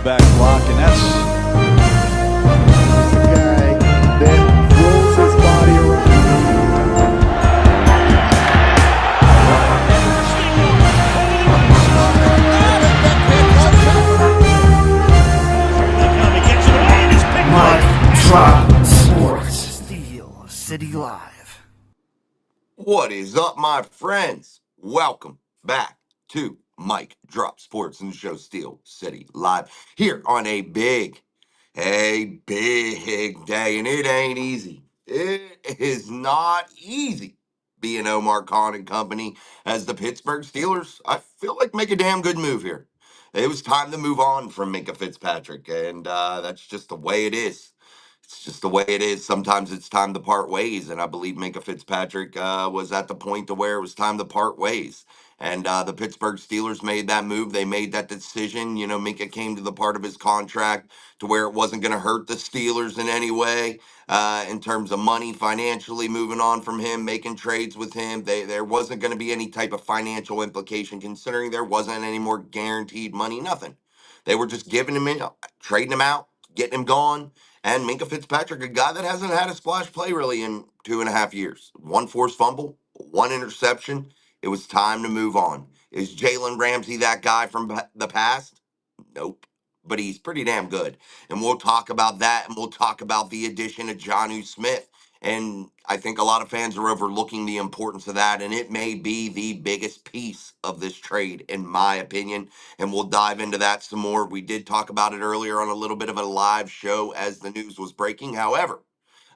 back block, and that's the guy that rolls his body around. Mike Drop Sports. Steel City Live. What is up, my friends? Welcome back to Mike Drop Sports and the show Steel City Live here on a big day, and it ain't easy. It is not easy being Omar Khan and company as the Pittsburgh Steelers. I feel like make a damn good move here. It was time to move on from Minkah Fitzpatrick, and that's just the way it is. It's just the way it is. Sometimes it's time to part ways, and I believe Minkah Fitzpatrick was at the point to where it was time to part ways. And the Pittsburgh Steelers made that move. They made that decision. You know, Minkah came to the part of his contract to where it wasn't going to hurt the Steelers in any way in terms of money, financially moving on from him, making trades with him. There wasn't going to be any type of financial implication considering there wasn't any more guaranteed money, nothing. They were just giving him in, trading him out, getting him gone. And Minkah Fitzpatrick, a guy that hasn't had a splash play really in 2.5 years. One forced fumble, one interception. It was time to move on. Is Jalen Ramsey that guy from the past? Nope. But he's pretty damn good. And we'll talk about that, and we'll talk about the addition of Jonnu Smith. And I think a lot of fans are overlooking the importance of that, and it may be the biggest piece of this trade, in my opinion. And we'll dive into that some more. We did talk about it earlier on a little bit of a live show as the news was breaking. However,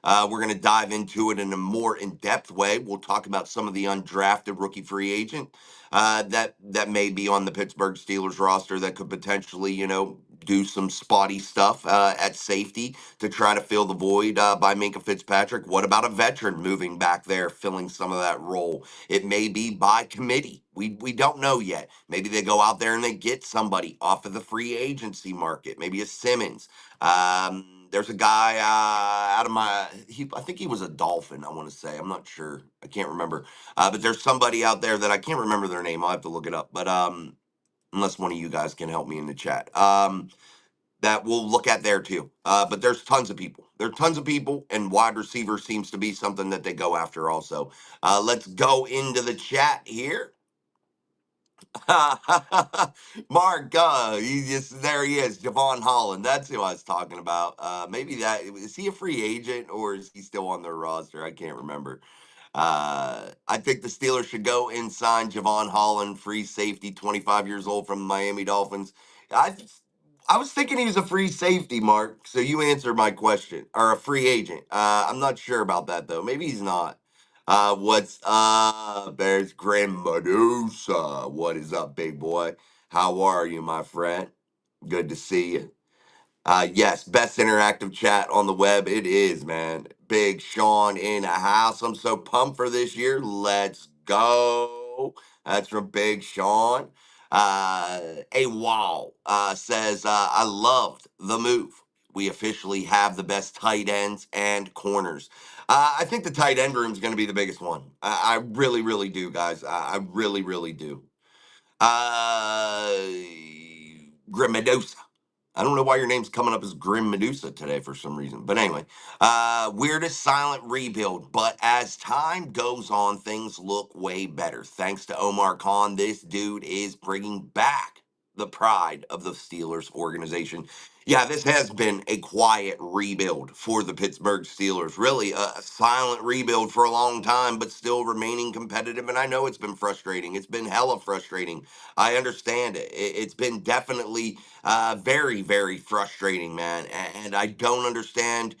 we're going to dive into it in a more in-depth way. We'll talk about some of the undrafted rookie free agent that may be on the Pittsburgh Steelers roster that could potentially, do some spotty stuff at safety to try to fill the void by Minkah Fitzpatrick. What about a veteran moving back there, filling some of that role? It may be by committee. We don't know yet. Maybe they go out there and they get somebody off of the free agency market. Maybe a Simmons. There's a guy I think he was a Dolphin, I want to say. I'm not sure. I can't remember. But there's somebody out there that I can't remember their name. I'll have to look it up. But unless one of you guys can help me in the chat. That we'll look at there too. But there's tons of people. There are tons of people, and wide receiver seems to be something that they go after also. Let's go into the chat here. Mark, there he is, Javon Holland. That's who I was talking about. Maybe that is he a free agent or is he still on their roster? I can't remember. I think the Steelers should go and sign Javon Holland, free safety, 25 years old from the Miami Dolphins. I I was thinking he was a free safety, Mark. So you answered my question, or a free agent. I'm not sure about that though. Maybe he's not. What's up? There's Grand Medusa. What is up, big boy? How are you, my friend? Good to see you. Yes, best interactive chat on the web. It is, man. Big Sean in the house. I'm so pumped for this year. Let's go. That's from Big Sean. A Wall says, I loved the move. We officially have the best tight ends and corners. I think the tight end room is going to be the biggest one. I really, really do, guys. I really, really do. Uh, Grimadosa. I don't know why your name's coming up as Grim Medusa today for some reason. But anyway, weirdest silent rebuild. But as time goes on, things look way better. Thanks to Omar Khan, this dude is bringing back the pride of the Steelers organization. Yeah, this has been a quiet rebuild for the Pittsburgh Steelers. Really, a silent rebuild for a long time, but still remaining competitive. And I know it's been frustrating. It's been hella frustrating. I understand it. It's been definitely very, very frustrating, man. And I don't understand,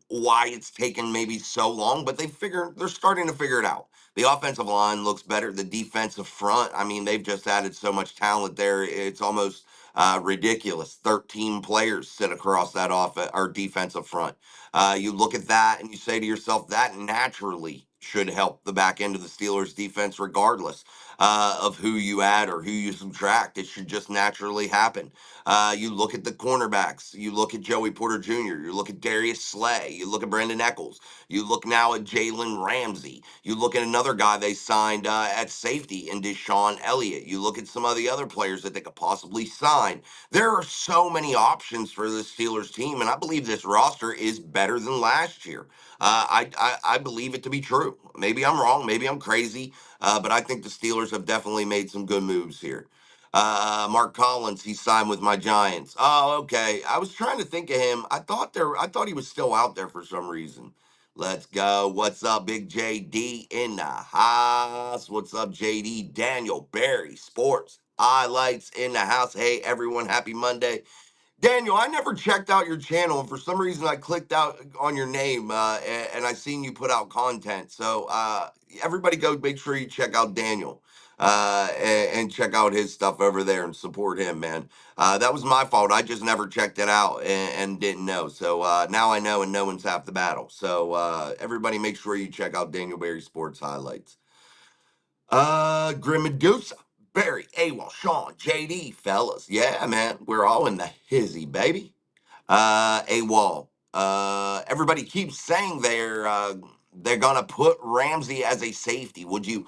why it's taken maybe so long, but they're starting to figure it out. The offensive line looks better. The defensive front, I mean, they've just added so much talent there. It's almost ridiculous. 13 players sit across that defensive front. You look at that and you say to yourself, that naturally should help the back end of the Steelers defense, regardless of who you add or who you subtract. It should just naturally happen. You look at the cornerbacks. You look at Joey Porter Jr. You look at Darius Slay. You look at Brendan Eccles. You look now at Jalen Ramsey. You look at another guy they signed at safety in Deshaun Elliott. You look at some of the other players that they could possibly sign. There are so many options for the Steelers team, and I believe this roster is better than last year. I believe it to be true. Maybe I'm wrong. Maybe I'm crazy. But I think the Steelers have definitely made some good moves here. Mark Collins, he signed with my Giants. Oh, okay. I was trying to think of him. I thought he was still out there for some reason. Let's go. What's up, Big JD in the house? What's up, JD? Daniel Barry Sports Highlights in the house. Hey, everyone. Happy Monday. Daniel, I never checked out your channel, and for some reason I clicked out on your name, and I seen you put out content. So everybody go make sure you check out Daniel and check out his stuff over there and support him, man. That was my fault. I just never checked it out and didn't know. So now I know, and no one's half the battle. So everybody make sure you check out Daniel Barry Sports Highlights. Grim Medusa, Barry, AWOL, Sean, JD, fellas. Yeah, man, we're all in the hizzy, baby. AWOL. Everybody keeps saying they're gonna put Ramsey as a safety. Would you?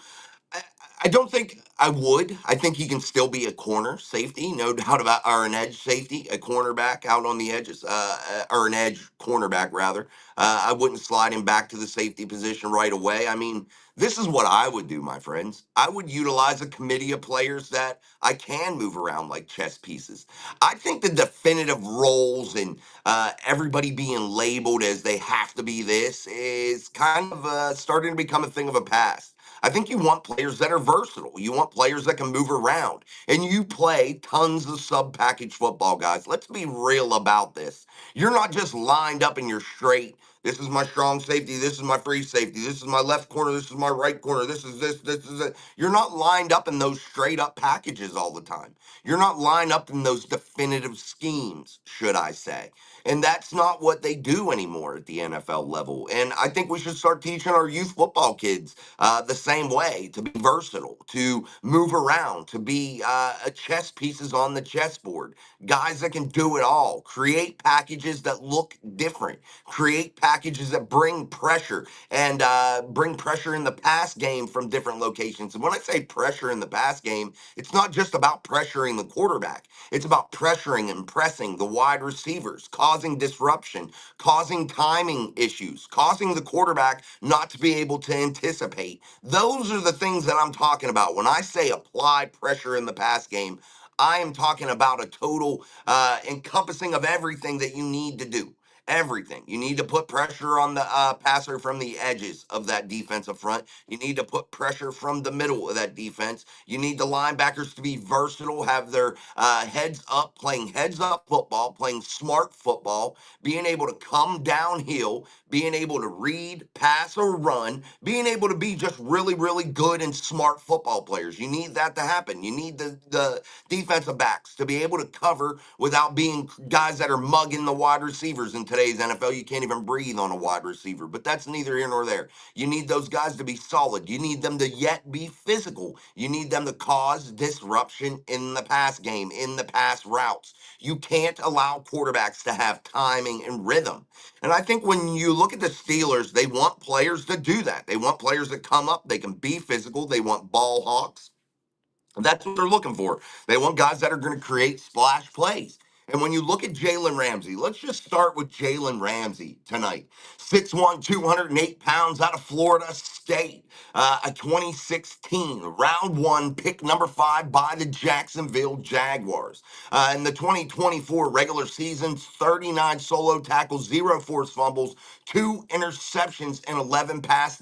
I, I don't think I would. I think he can still be a corner safety, no doubt about, or an edge safety, a cornerback out on the edges, or an edge cornerback rather. I wouldn't slide him back to the safety position right away. I mean, this is what I would do, my friends. I would utilize a committee of players that I can move around like chess pieces. I think the definitive roles and everybody being labeled as they have to be this is kind of starting to become a thing of a past. I think you want players that are versatile. You want players that can move around. And you play tons of sub package football, guys. Let's be real about this. You're not just lined up in your straight. This is my strong safety. This is my free safety. This is my left corner. This is my right corner. This is this. This is it. You're not lined up in those straight up packages all the time. You're not lined up in those definitive schemes, should I say. And that's not what they do anymore at the NFL level. And I think we should start teaching our youth football kids the same way, to be versatile, to move around, to be chess pieces on the chessboard. Guys that can do it all. Create packages that look different. Create packages that bring pressure and bring pressure in the pass game from different locations. And when I say pressure in the pass game, it's not just about pressuring the quarterback. It's about pressuring and pressing the wide receivers, causing disruption, causing timing issues, causing the quarterback not to be able to anticipate. Those are the things that I'm talking about. When I say apply pressure in the pass game, I am talking about a total encompassing of everything that you need to do. Everything. You need to put pressure on the passer from the edges of that defensive front. You need to put pressure from the middle of that defense. You need the linebackers to be versatile, have their heads up, playing heads up football, playing smart football, being able to come downhill, being able to read, pass, or run, being able to be just really, really good and smart football players. You need that to happen. You need the defensive backs to be able to cover without being guys that are mugging the wide receivers. In today's NFL, you can't even breathe on a wide receiver, but that's neither here nor there. You need those guys to be solid. You need them to yet be physical. You need them to cause disruption in the pass game, in the pass routes. You can't allow quarterbacks to have timing and rhythm. And I think when you look at the Steelers, they want players to do that. They want players that come up, they can be physical, they want ball hawks. That's what they're looking for. They want guys that are going to create splash plays. And when you look at Jalen Ramsey, let's just start with Jalen Ramsey tonight. 6'1", 208 pounds out of Florida State. A 2016 round one pick number 5 by the Jacksonville Jaguars. In the 2024 regular season, 39 solo tackles, 0 forced fumbles, 2 interceptions, and 11 passes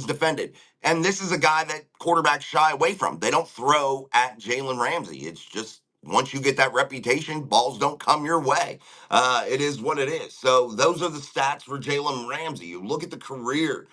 defended. And this is a guy that quarterbacks shy away from. They don't throw at Jalen Ramsey. It's just once you get that reputation, balls don't come your way. It is what it is. So those are the stats for Jalen Ramsey. You look at the career.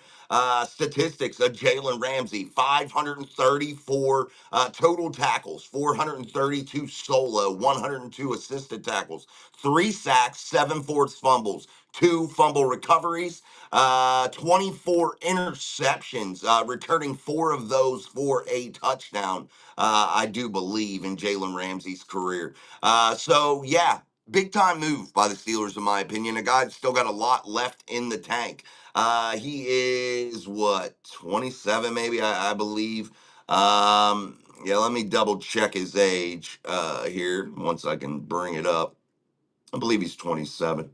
Statistics of Jalen Ramsey: 534 total tackles, 432 solo, 102 assisted tackles, 3 sacks, 7 forced fumbles, 2 fumble recoveries, 24 interceptions, returning 4 of those for a touchdown. I do believe in Jalen Ramsey's career. So yeah, big time move by the Steelers, in my opinion. A guy that's still got a lot left in the tank. He is what, 27 maybe, I believe. Yeah, let me double check his age here once I can bring it up. I believe he's 27.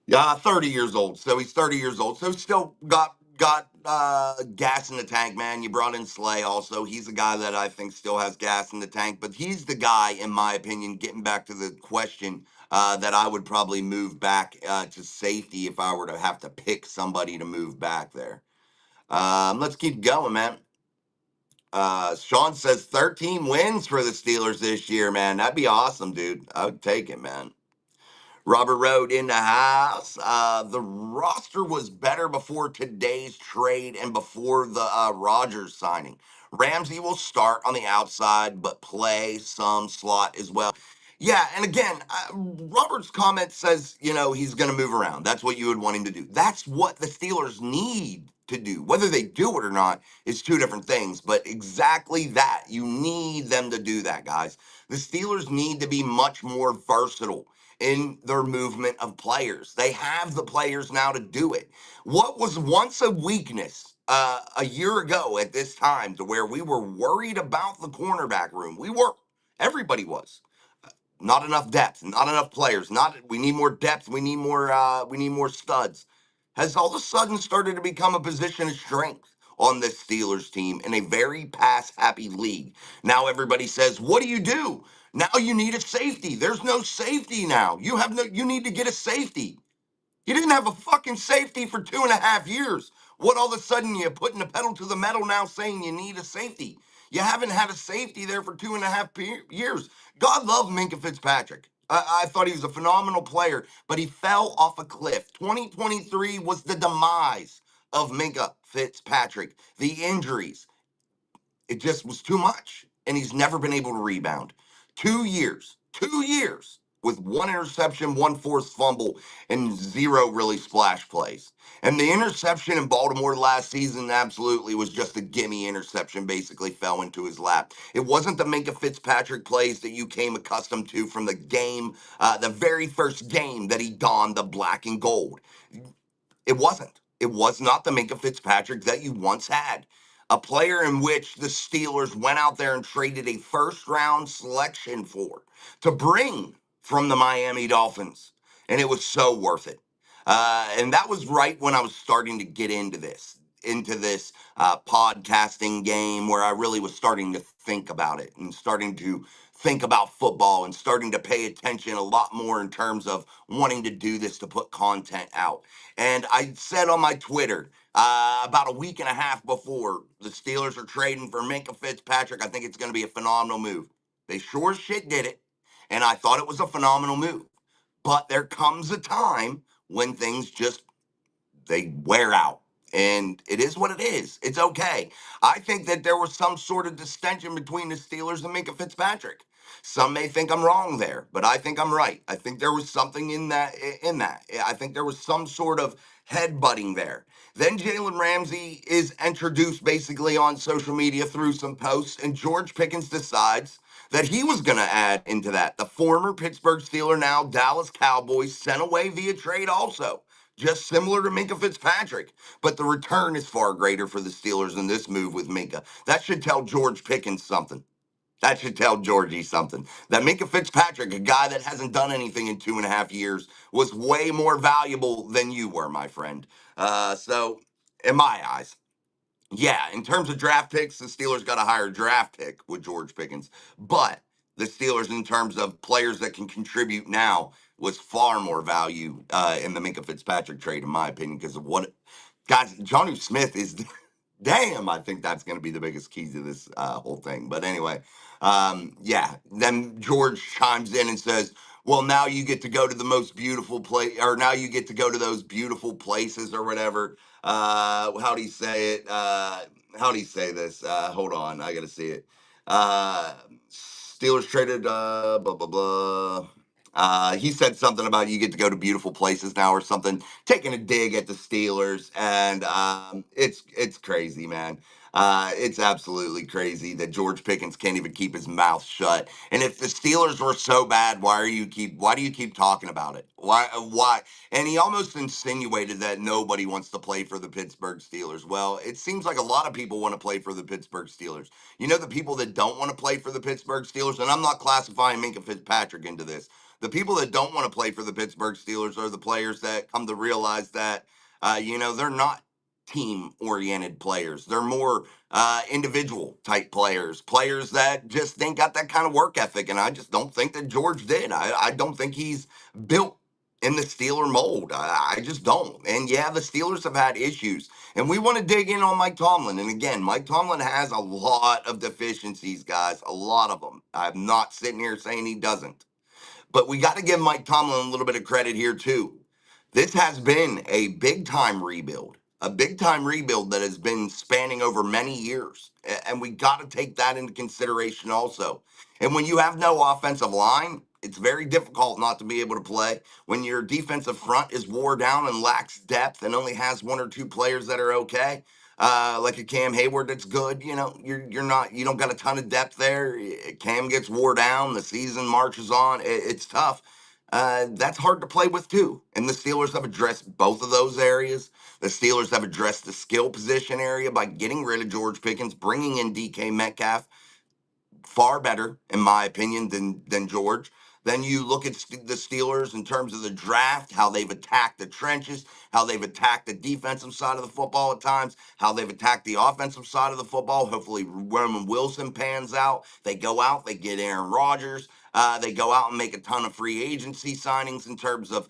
Yeah, 30 years old. So he's 30 years old. So he's still got gas in the tank, man. You brought in Slay also. He's a guy that I think still has gas in the tank, but he's the guy, in my opinion, getting back to the question, that I would probably move back to safety if I were to have to pick somebody to move back there. Let's keep going, man. Sean says 13 wins for the Steelers this year, man. That'd be awesome, dude. I would take it, man. Robert Road in the house. The roster was better before today's trade and before the Rodgers signing. Ramsey will start on the outside, but play some slot as well. Yeah, and again, Robert's comment says, he's going to move around. That's what you would want him to do. That's what the Steelers need to do. Whether they do it or not is two different things, but exactly that. You need them to do that, guys. The Steelers need to be much more versatile in their movement of players. They have the players now to do it. What was once a weakness a year ago at this time, to where we were worried about the cornerback room? We were. Everybody was. Not enough depth, not enough players. We need more depth. We need more studs. Has all of a sudden started to become a position of strength on this Steelers team in a very pass happy league. Now everybody says, "What do you do?" Now you need a safety. There's no safety now. You need to get a safety. You didn't have a fucking safety for 2.5 years. What, all of a sudden you're putting the pedal to the metal now saying you need a safety? You haven't had a safety there for 2.5 years. God love Minkah Fitzpatrick. I thought he was a phenomenal player, but he fell off a cliff. 2023 was the demise of Minkah Fitzpatrick. The injuries, it just was too much. And he's never been able to rebound. 2 years with 1 interception, 1 forced fumble, and 0 really splash plays. And the interception in Baltimore last season absolutely was just a gimme interception, basically fell into his lap. It wasn't the Minkah Fitzpatrick plays that you came accustomed to from the game, the very first game that he donned the black and gold. It wasn't. It was not the Minkah Fitzpatrick that you once had. A player in which the Steelers went out there and traded a first round selection for, to bring from the Miami Dolphins. And it was so worth it. And that was right when I was starting to get into this podcasting game, where I really was starting to think about it and starting to think about football and starting to pay attention a lot more in terms of wanting to do this, to put content out. And I said on my Twitter, about a week and a half before, the Steelers are trading for Minkah Fitzpatrick. I think it's going to be a phenomenal move. They sure as shit did it, and I thought it was a phenomenal move. But there comes a time when things just, they wear out. And it is what it is. It's okay. I think that there was some sort of distension between the Steelers and Minkah Fitzpatrick. Some may think I'm wrong there, but I think I'm right. I think there was something in that. I think there was some sort of headbutting there. Then Jalen Ramsey is introduced basically on social media through some posts, and George Pickens decides that he was going to add into that. The former Pittsburgh Steeler, now Dallas Cowboys, sent away via trade also, just similar to Minkah Fitzpatrick. But the return is far greater for the Steelers in this move with Minkah. That should tell George Pickens something. That should tell Georgie something. That Minkah Fitzpatrick, a guy that hasn't done anything in 2.5 years, was way more valuable than you were, my friend. So, in my eyes, yeah, in terms of draft picks, the Steelers got a higher draft pick with George Pickens. But the Steelers, in terms of players that can contribute now, was far more value in the Minkah Fitzpatrick trade, in my opinion, because of what, guys, Jonnu Smith is, damn, I think that's going to be the biggest key to this whole thing. But anyway, yeah, then George chimes in and says, well, now you get to go to the most beautiful place, or now you get to go to those beautiful places or whatever. How do you say it? How do you say this? Hold on, I gotta see it. Uh, Steelers traded, blah blah blah. He said something about you get to go to beautiful places now or something, taking a dig at the Steelers, and it's crazy, man. It's absolutely crazy that George Pickens can't even keep his mouth shut. And if the Steelers were so bad, why do you keep talking about it? Why? And he almost insinuated that nobody wants to play for the Pittsburgh Steelers. Well, it seems like a lot of people want to play for the Pittsburgh Steelers. You know, the people that don't want to play for the Pittsburgh Steelers, and I'm not classifying Minkah Fitzpatrick into this. The people that don't want to play for the Pittsburgh Steelers are the players that come to realize that, they're not team oriented players. They're more individual type players, players that just ain't got that kind of work ethic. And I just don't think that George did. I don't think he's built in the Steeler mold. I just don't. And yeah, the Steelers have had issues. And we want to dig in on Mike Tomlin. And again, Mike Tomlin has a lot of deficiencies, guys, a lot of them. I'm not sitting here saying he doesn't. But we got to give Mike Tomlin a little bit of credit here, too. This has been a big time rebuild that has been spanning over many years. And we got to take that into consideration also. And when you have no offensive line, it's very difficult not to be able to play. When your defensive front is wore down and lacks depth and only has one or two players that are okay, like a Cam Hayward that's good, you don't got a ton of depth there. Cam gets wore down, the season marches on. It's tough. That's hard to play with too. And the Steelers have addressed both of those areas. The Steelers have addressed the skill position area by getting rid of George Pickens, bringing in DK Metcalf, far better, in my opinion, than George. Then you look at the Steelers in terms of the draft, how they've attacked the trenches, how they've attacked the defensive side of the football at times, how they've attacked the offensive side of the football. Hopefully, Roman Wilson pans out. They go out, they get Aaron Rodgers. They go out and make a ton of free agency signings in terms of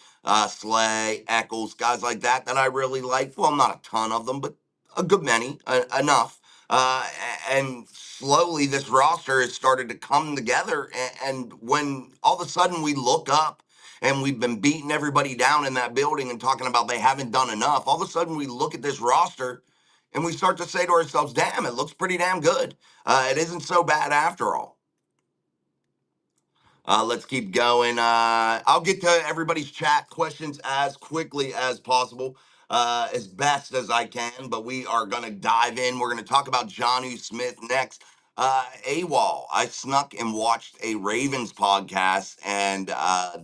Slay, Eccles, guys like that I really like. Well, not a ton of them, but a good many, enough. And slowly this roster has started to come together. And when all of a sudden we look up and we've been beating everybody down in that building and talking about they haven't done enough, all of a sudden we look at this roster and we start to say to ourselves, damn, it looks pretty damn good. It isn't so bad after all. Let's keep going. I'll get to everybody's chat questions as quickly as possible, as best as I can, but we are going to dive in. We're going to talk about Jonnu Smith next. AWOL, I snuck and watched a Ravens podcast, and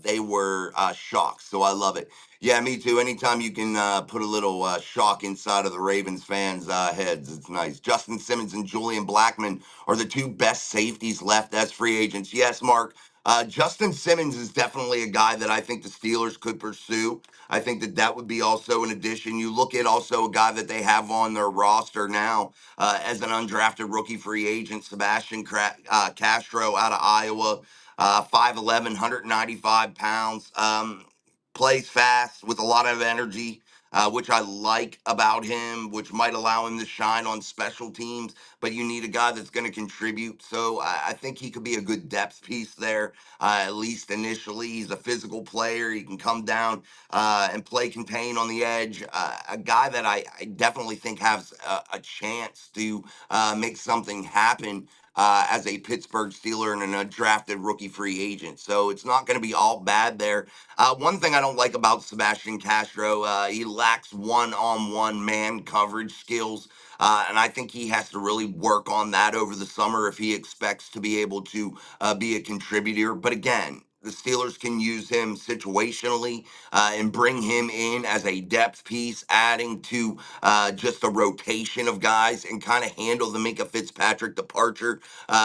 they were shocked, so I love it. Yeah, me too. Anytime you can put a little shock inside of the Ravens fans' heads, it's nice. Justin Simmons and Julian Blackmon are the two best safeties left as free agents. Yes, Mark. Justin Simmons is definitely a guy that I think the Steelers could pursue. I think that would be also an addition. You look at also a guy that they have on their roster now as an undrafted rookie free agent, Sebastian Castro out of Iowa, 5'11", 195 pounds, plays fast with a lot of energy. Which I like about him, which might allow him to shine on special teams, but you need a guy that's going to contribute. So I think he could be a good depth piece there, at least initially. He's a physical player. He can come down and play contain on the edge. A guy that I definitely think has a chance to make something happen. As a Pittsburgh Steeler and an undrafted rookie free agent. So it's not going to be all bad there. One thing I don't like about Sebastian Castro, he lacks one-on-one man coverage skills. And I think he has to really work on that over the summer if he expects to be able to be a contributor. But again, the Steelers can use him situationally and bring him in as a depth piece, adding to just a rotation of guys and kind of handle the Minkah Fitzpatrick departure,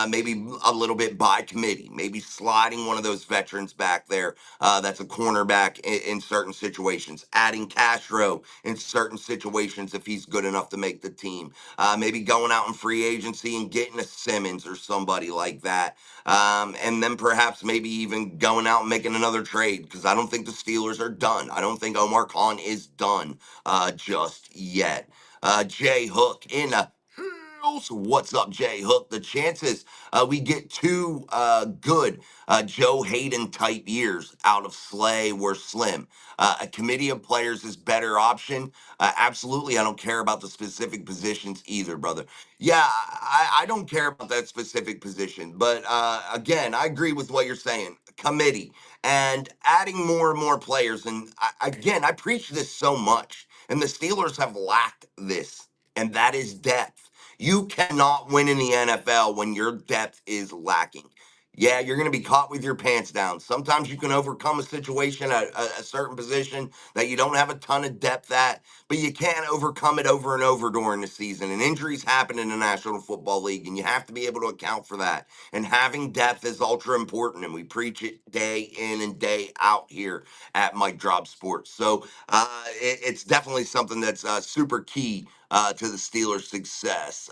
maybe a little bit by committee, maybe sliding one of those veterans back there that's a cornerback in certain situations, adding Castro in certain situations if he's good enough to make the team, maybe going out in free agency and getting a Simmons or somebody like that. And then perhaps maybe even going out and making another trade because I don't think the Steelers are done. I don't think Omar Khan is done just yet. Jay Hook in Royals. What's up, Jay Hook? The chances we get two good Joe Hayden type years out of Slay were slim. A committee of players is better option. Absolutely, I don't care about the specific positions either, brother. Yeah, I don't care about that specific position, but again, I agree with what you're saying. Committee and adding more and more players, and again, I preach this so much, and the Steelers have lacked this, and that is depth. You cannot win in the NFL when your depth is lacking. Yeah, you're going to be caught with your pants down. Sometimes you can overcome a situation at a certain position that you don't have a ton of depth at, but you can't overcome it over and over during the season. And injuries happen in the National Football League, and you have to be able to account for that. And having depth is ultra important, and we preach it day in and day out here at Mike Drop Sports. So it's definitely something that's super key to the Steelers' success.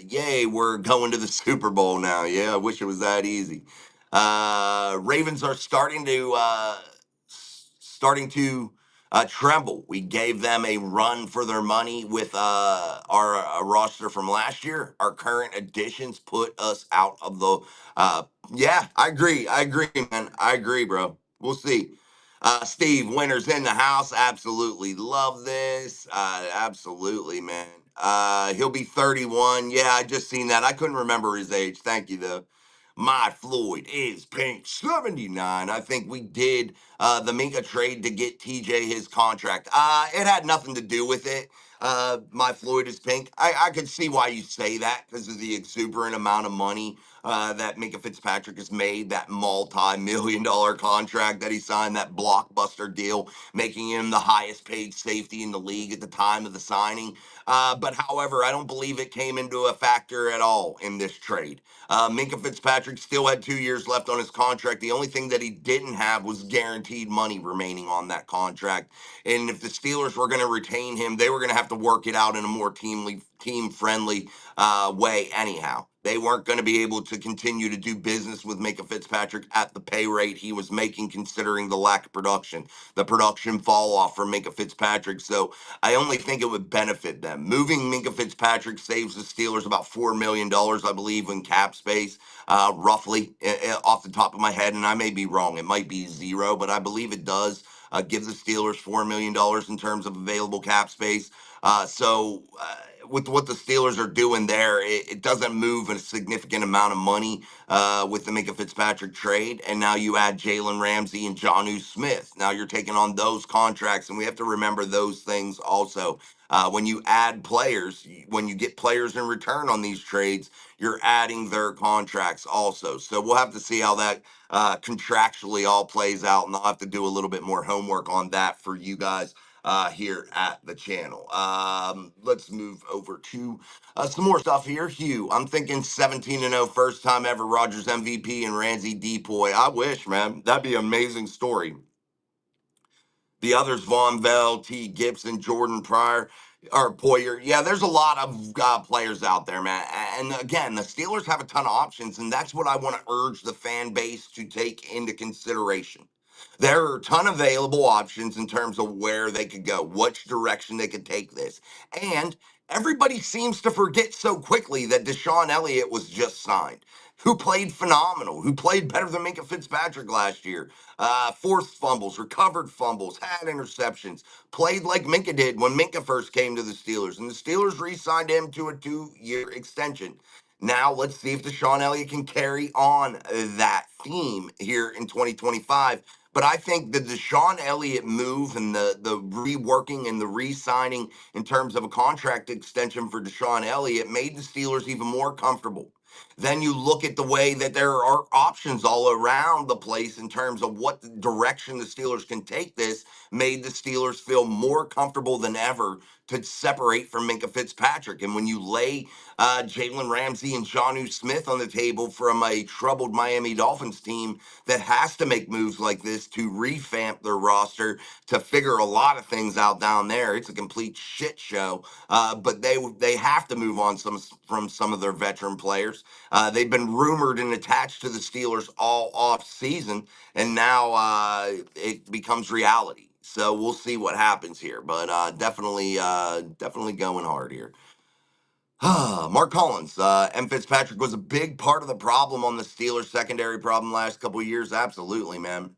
Yay, we're going to the Super Bowl now. Yeah, I wish it was that easy. Ravens are starting to tremble. We gave them a run for their money with our roster from last year. Our current additions put us out of the. Yeah, I agree. I agree, man. I agree, bro. We'll see. Steve, winners in the house. Absolutely love this. Absolutely, man. He'll be 31. Yeah, I just seen that. I couldn't remember his age. Thank you, though. My Floyd is pink 79. I think we did the Minkah trade to get TJ his contract. It had nothing to do with it. My Floyd is pink. I could see why you say that because of the exuberant amount of money that Minkah Fitzpatrick has made, that multi-million-dollar contract that he signed, that blockbuster deal, making him the highest paid safety in the league at the time of the signing. But however, I don't believe it came into a factor at all in this trade. Minkah Fitzpatrick still had 2 years left on his contract. The only thing that he didn't have was guaranteed money remaining on that contract. And if the Steelers were going to retain him, they were going to have to work it out in a more team friendly way anyhow. They weren't going to be able to continue to do business with Minkah Fitzpatrick at the pay rate he was making, considering the lack of production, the production fall off from Minkah Fitzpatrick. So I only think it would benefit them. Moving Minkah Fitzpatrick saves the Steelers about $4 million, I believe, in cap space, roughly, off the top of my head. And I may be wrong. It might be zero, but I believe it does give the Steelers $4 million in terms of available cap space. With what the Steelers are doing there, it doesn't move a significant amount of money with the Minkah Fitzpatrick trade. And now you add Jalen Ramsey and Jonnu Smith. Now you're taking on those contracts, and we have to remember those things also. When you add players, when you get players in return on these trades, you're adding their contracts also. So we'll have to see how that contractually all plays out, and I'll have to do a little bit more homework on that for you guys here at the channel. Let's move over to some more stuff here. Hugh, I'm thinking 17-0, first time ever Rodgers MVP and Ramsey Depoy. I wish, man. That'd be an amazing story. The others, Von Bell, T. Gibson, Jordan Pryor, or Poyer. Yeah, there's a lot of players out there, man. And again, the Steelers have a ton of options, and that's what I want to urge the fan base to take into consideration. There are a ton of available options in terms of where they could go, which direction they could take this. And everybody seems to forget so quickly that Deshaun Elliott was just signed, who played phenomenal, who played better than Minkah Fitzpatrick last year. Forced fumbles, recovered fumbles, had interceptions, played like Minkah did when Minkah first came to the Steelers. And the Steelers re-signed him to a 2-year extension. Now let's see if Deshaun Elliott can carry on that theme here in 2025. But I think the Deshaun Elliott move and the reworking and the re-signing in terms of a contract extension for Deshaun Elliott made the Steelers even more comfortable. Then you look at the way that there are options all around the place in terms of what direction the Steelers can take this, made the Steelers feel more comfortable than ever to separate from Minkah Fitzpatrick. And when you lay Jalen Ramsey and Jonnu Smith on the table from a troubled Miami Dolphins team that has to make moves like this to revamp their roster, to figure a lot of things out down there, it's a complete shit show. But they have to move on from some of their veteran players. They've been rumored and attached to the Steelers all off season, and now it becomes reality. So we'll see what happens here, but definitely going hard here. Mark Collins, M. Fitzpatrick was a big part of the problem on the Steelers' secondary problem last couple of years. Absolutely, man.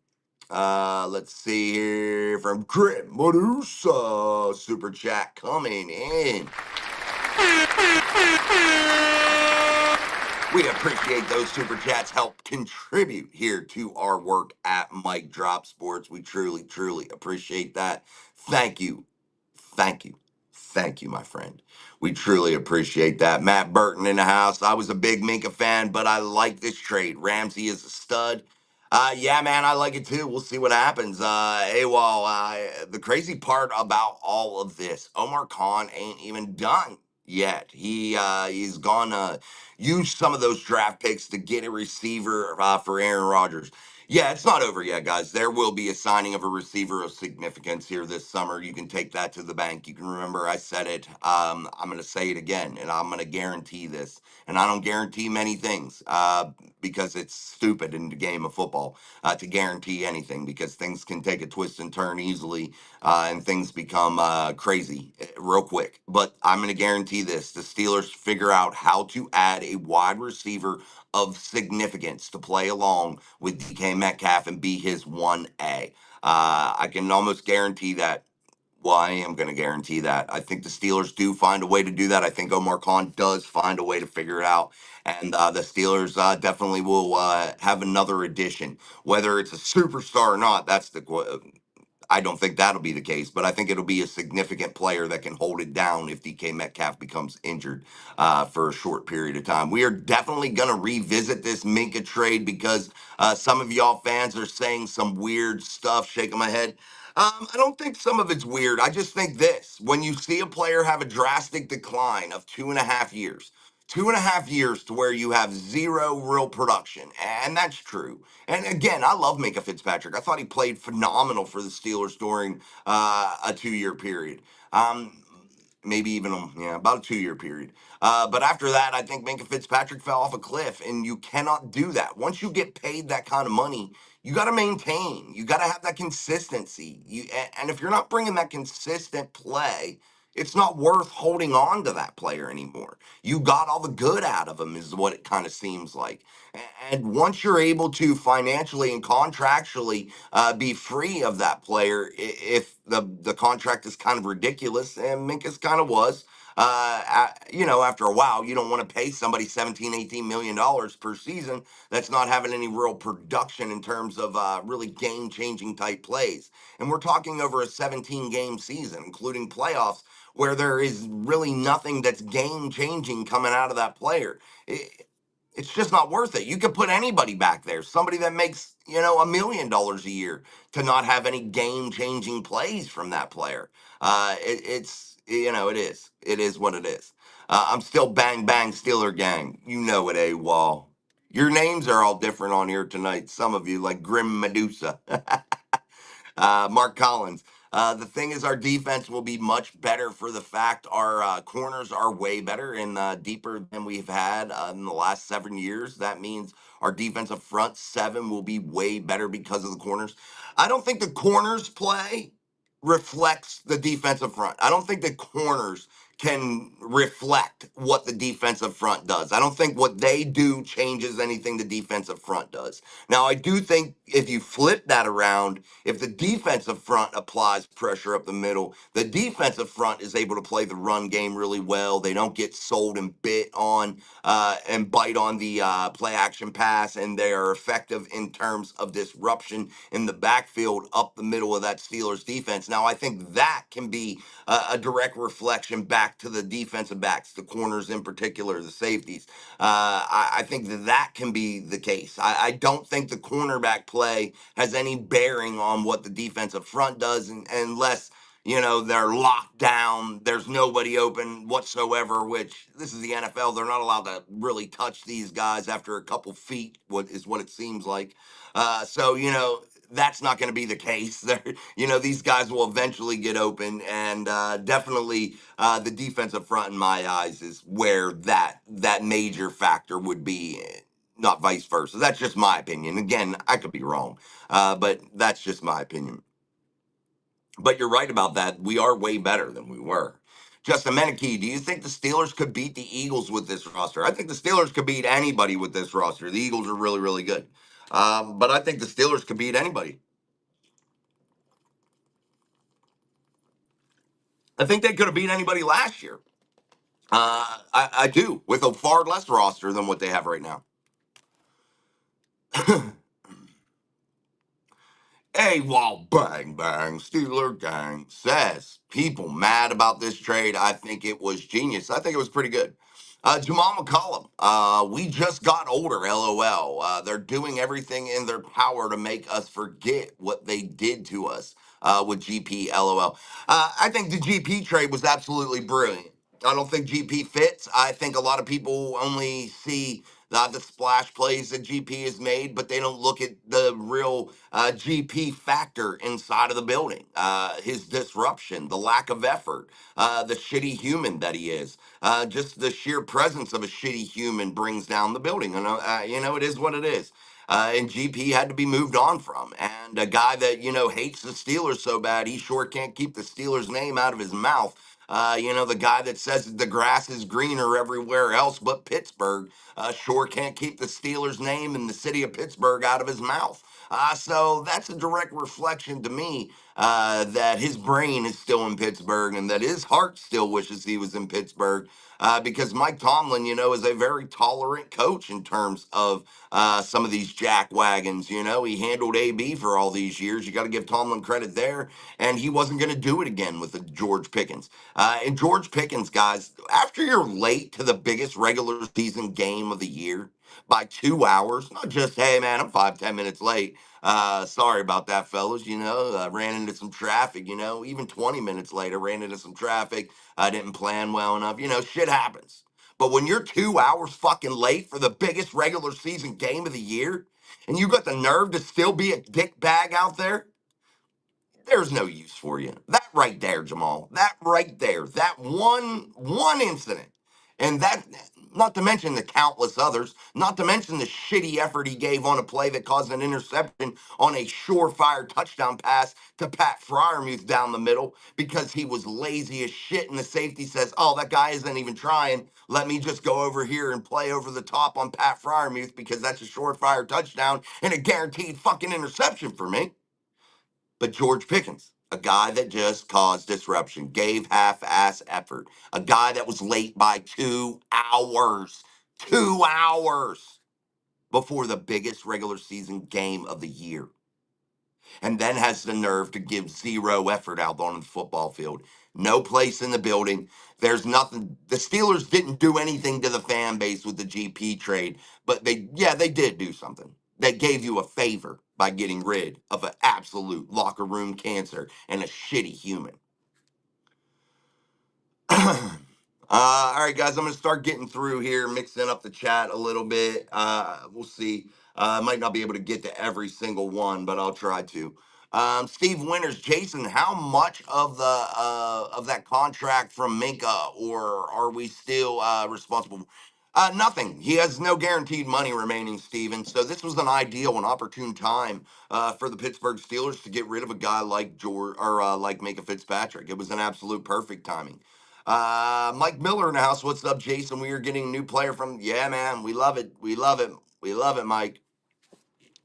Let's see here from Grim Medusa super chat coming in. We appreciate those super chats help contribute here to our work at Mike Drop Sports. We truly, truly appreciate that. Thank you. Thank you. Thank you, my friend. We truly appreciate that. Matt Burton in the house. I was a big Minkah fan, but I like this trade. Ramsey is a stud. Yeah, man, I like it too. We'll see what happens. AWOL, the crazy part about all of this, Omar Khan ain't even done yet. He's gonna use some of those draft picks to get a receiver for Aaron Rodgers. Yeah, it's not over yet, guys. There will be a signing of a receiver of significance here this summer. You can take that to the bank. You can remember I said it. I'm going to say it again, and I'm going to guarantee this. And I don't guarantee many things because it's stupid in the game of football to guarantee anything because things can take a twist and turn easily and things become crazy real quick. But I'm going to guarantee this. The Steelers figure out how to add a wide receiver of significance to play along with DK Metcalf and be his 1A. I can almost guarantee that. Well, I am going to guarantee that. I think the Steelers do find a way to do that. I think Omar Khan does find a way to figure it out. And the Steelers definitely will have another addition. Whether it's a superstar or not, that's I don't think that'll be the case, but I think it'll be a significant player that can hold it down if DK Metcalf becomes injured for a short period of time. We are definitely going to revisit this Minkah trade because some of y'all fans are saying some weird stuff, shaking my head. I don't think some of it's weird. I just think this when you see a player have a drastic decline of 2.5 years, 2.5 years to where you have zero real production, and that's true. And again, I love Minkah Fitzpatrick. I thought he played phenomenal for the Steelers during a 2 year period. Maybe even about a 2 year period. But after that, I think Minkah Fitzpatrick fell off a cliff, and you cannot do that. Once you get paid that kind of money, you got to maintain. You got to have that consistency. And if you're not bringing that consistent play, it's not worth holding on to that player anymore. You got all the good out of him, is what it kind of seems like. And once you're able to financially and contractually be free of that player, if the contract is kind of ridiculous, and Minkus kind of was, after a while, you don't want to pay somebody 17, $18 million per season that's not having any real production in terms of really game changing type plays. And we're talking over a 17 game season, including playoffs, where there is really nothing that's game changing coming out of that player. It's just not worth it. You could put anybody back there, somebody that makes, $1 million a year to not have any game changing plays from that player. It is. It is what it is. I'm still bang bang Steeler gang. You know it, AWOL. Your names are all different on here tonight. Some of you, like Grim Medusa. Mark Collins. The thing is, our defense will be much better for the fact our corners are way better and deeper than we've had in the last 7 years. That means our defensive front seven will be way better because of the corners. I don't think the corners play reflects the defensive front. I don't think the corners can reflect what the defensive front does. I don't think what they do changes anything the defensive front does. Now, I do think if you flip that around, if the defensive front applies pressure up the middle, the defensive front is able to play the run game really well. They don't get sold and bit on and bite on the play action pass, and they are effective in terms of disruption in the backfield up the middle of that Steelers defense. Now, I think that can be a direct reflection back to the defensive backs, the corners in particular, the safeties. I think that can be the case. I don't think the cornerback play has any bearing on what the defensive front does, unless they're locked down. There's nobody open whatsoever. Which this is the NFL. They're not allowed to really touch these guys after a couple feet. What it seems like. So that's not going to be the case. These guys will eventually get open, and definitely the defensive front, in my eyes, is where that major factor would be, not vice versa. That's just my opinion. Again, I could be wrong, but that's just my opinion. But you're right about that. We are way better than we were. Justin Meneke, do you think the Steelers could beat the Eagles with this roster? I think the Steelers could beat anybody with this roster. The Eagles are really, really good. But I think the Steelers could beat anybody. I think they could have beat anybody last year. I do, with a far less roster than what they have right now. Hey, wall bang bang, Steeler gang says people mad about this trade. I think it was genius. I think it was pretty good. Jamal McCollum, we just got older, lol. They're doing everything in their power to make us forget what they did to us with GP, lol. I think the GP trade was absolutely brilliant. I don't think GP fits. I think a lot of people only see the splash plays that GP has made, but they don't look at the real GP factor inside of the building. His disruption, the lack of effort, the shitty human that he is. Just the sheer presence of a shitty human brings down the building. It is what it is. And GP had to be moved on from. And a guy that, hates the Steelers so bad, he sure can't keep the Steelers' name out of his mouth. The guy that says the grass is greener everywhere else but Pittsburgh sure can't keep the Steelers' name in the city of Pittsburgh out of his mouth. So that's a direct reflection to me that his brain is still in Pittsburgh and that his heart still wishes he was in Pittsburgh. Because Mike Tomlin, is a very tolerant coach in terms of some of these jack wagons. He handled AB for all these years. You got to give Tomlin credit there. And he wasn't going to do it again with the George Pickens. And George Pickens, guys, after you're late to the biggest regular season game of the year by 2 hours, not just, hey, man, I'm 5, 10 minutes late. Sorry about that, fellas. Ran into some traffic, even 20 minutes later, ran into some traffic. I didn't plan well enough. Shit happens. But when you're 2 hours fucking late for the biggest regular season game of the year, and you got the nerve to still be a dick bag out there, there's no use for you. That right there, Jamal. That right there. That one incident. And that, not to mention the countless others, not to mention the shitty effort he gave on a play that caused an interception on a surefire touchdown pass to Pat Fryermuth down the middle because he was lazy as shit and the safety says, oh, that guy isn't even trying. Let me just go over here and play over the top on Pat Fryermuth because that's a surefire touchdown and a guaranteed fucking interception for me. But George Pickens, a guy that just caused disruption, gave half-ass effort, a guy that was late by 2 hours, 2 hours before the biggest regular season game of the year, and then has the nerve to give zero effort out on the football field. No place in the building. There's nothing. The Steelers didn't do anything to the fan base with the GP trade, but they did do something. They gave you a favor by getting rid of an absolute locker room cancer and a shitty human. All right, guys, I'm going to start getting through here, mixing up the chat a little bit. We'll see. I might not be able to get to every single one, but I'll try to. Steve Winters, Jason, how much of that contract from Minkah, or are we still responsible? Nothing. He has no guaranteed money remaining, Steven. So this was an ideal and opportune time for the Pittsburgh Steelers to get rid of a guy like George or like Minkah Fitzpatrick. It was an absolute perfect timing. Mike Miller in the house. What's up, Jason? We are getting a new player from. Yeah, man. We love it. We love it. We love it, Mike.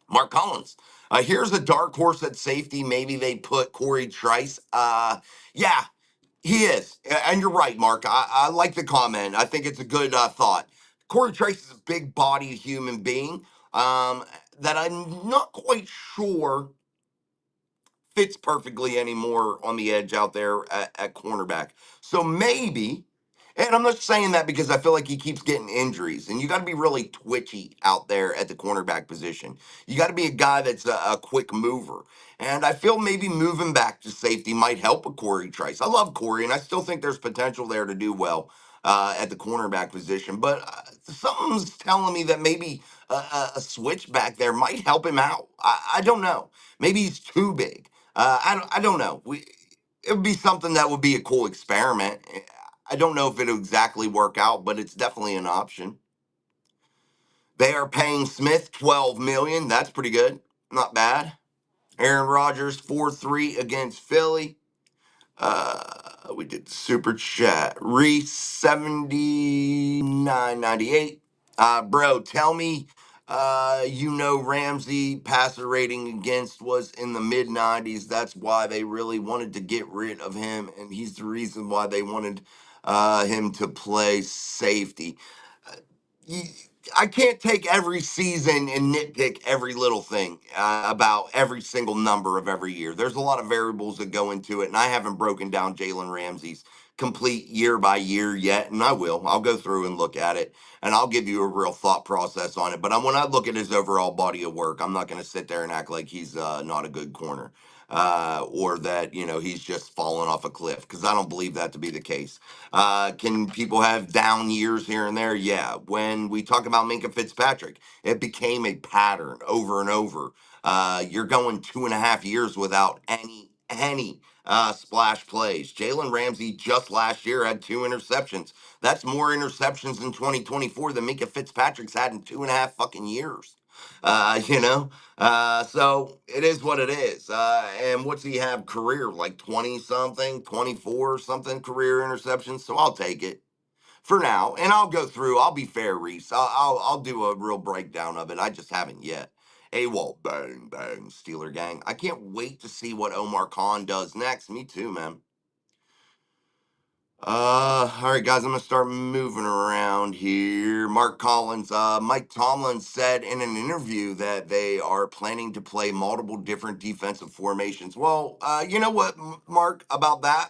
Mark Collins. Here's a dark horse at safety. Maybe they put Corey Trice. Yeah, he is. And you're right, Mark. I like the comment. I think it's a good thought. Corey Trice is a big bodied human being that I'm not quite sure fits perfectly anymore on the edge out there at cornerback. So maybe, and I'm not saying that because I feel like he keeps getting injuries, and you got to be really twitchy out there at the cornerback position. You got to be a guy that's a quick mover. And I feel maybe moving back to safety might help a Corey Trice. I love Corey, and I still think there's potential there to do well at the cornerback position. But something's telling me that maybe a switch back there might help him out. I don't know. Maybe he's too big. I don't know. It would be something that would be a cool experiment. I don't know if it'll exactly work out, but it's definitely an option. They are paying Smith $12 million. That's pretty good. Not bad. Aaron Rodgers 4-3 against Philly. We did the super chat. Reese 7998. Bro, tell me, Ramsey passer rating against was in the mid 90s. That's why they really wanted to get rid of him, and he's the reason why they wanted him to play safety. you, I can't take every season and nitpick every little thing about every single number of every year. There's a lot of variables that go into it, and I haven't broken down Jalen Ramsey's complete year by year yet, and I will. I'll go through and look at it, and I'll give you a real thought process on it. But when I look at his overall body of work, I'm not going to sit there and act like he's not a good corner. Or that he's just fallen off a cliff, because I don't believe that to be the case. Can people have down years here and there? Yeah. When we talk about Minkah Fitzpatrick, it became a pattern over and over. You're going 2.5 years without any splash plays. Jalen Ramsey just last year had 2 interceptions. That's more interceptions in 2024 than Minkah Fitzpatrick's had in 2.5 fucking years. Uh, you know, so it is what it is. And what's he have career like 20 something, 24 something career interceptions? So I'll take it for now, and I'll go through. I'll be fair, Reese. I'll do a real breakdown of it. I just haven't yet. AWOL, bang bang, Steeler gang. I can't wait to see what Omar Khan does next. Me too, man. All right, guys, I'm gonna start moving around here. Mark Collins, Mike Tomlin said in an interview that they are planning to play multiple different defensive formations. Well, you know what, Mark, about that?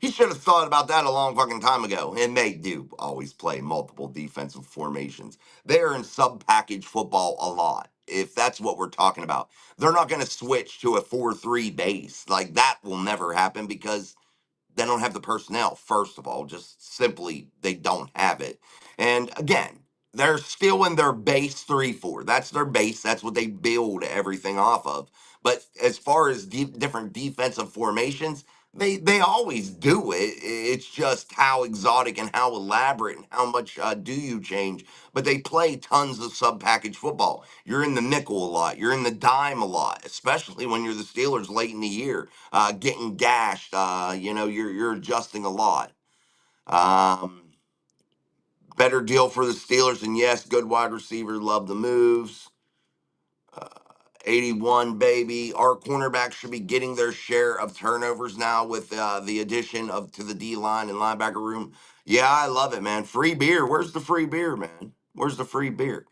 He should have thought about that a long fucking time ago. And they do always play multiple defensive formations. They're in sub-package football a lot. If that's what we're talking about, they're not going to switch to a 4-3 base. Like that will never happen because they don't have the personnel, first of all, just simply they don't have it. And again, they're still in their base 3-4. That's their base. That's what they build everything off of. But as far as different defensive formations, they always do it. It's just how exotic and how elaborate and how much do you change. But they play tons of sub package football. You're in the nickel a lot. You're in the dime a lot, especially when you're the Steelers late in the year, getting gashed. You're adjusting a lot. Um, Better deal for the Steelers, and yes, good wide receiver. Love the moves. Uh, 81, baby. Our cornerbacks should be getting their share of turnovers now with the addition of to the D line and linebacker room. Yeah, I love it, man. Free beer. Where's the free beer, man? Where's the free beer?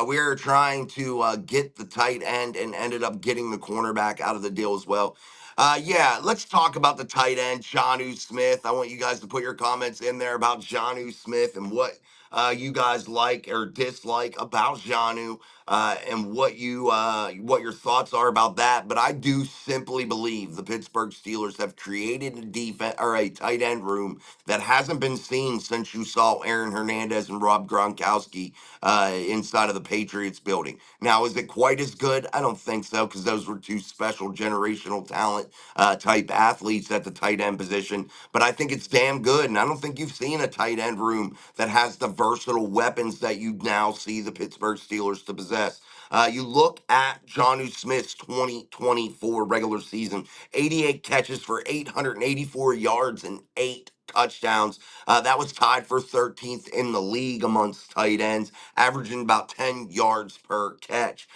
We are trying to get the tight end and ended up getting the cornerback out of the deal as well. Yeah, let's talk about the tight end, Jonnu Smith. I want you guys to put your comments in there about Jonnu Smith and what you guys like or dislike about Jonnu, and what your thoughts are about that. But I do simply believe the Pittsburgh Steelers have created a defense or a tight end room that hasn't been seen since you saw Aaron Hernandez and Rob Gronkowski inside of the Patriots building. Now, is it quite as good? I don't think so, because those were two special generational talent type athletes at the tight end position. But I think it's damn good, and I don't think you've seen a tight end room that has the versatile weapons that you now see the Pittsburgh Steelers to possess. You look at Jonnu Smith's 2024 regular season, 88 catches for 884 yards and 8 touchdowns. That was tied for 13th in the league amongst tight ends, averaging about 10 yards per catch.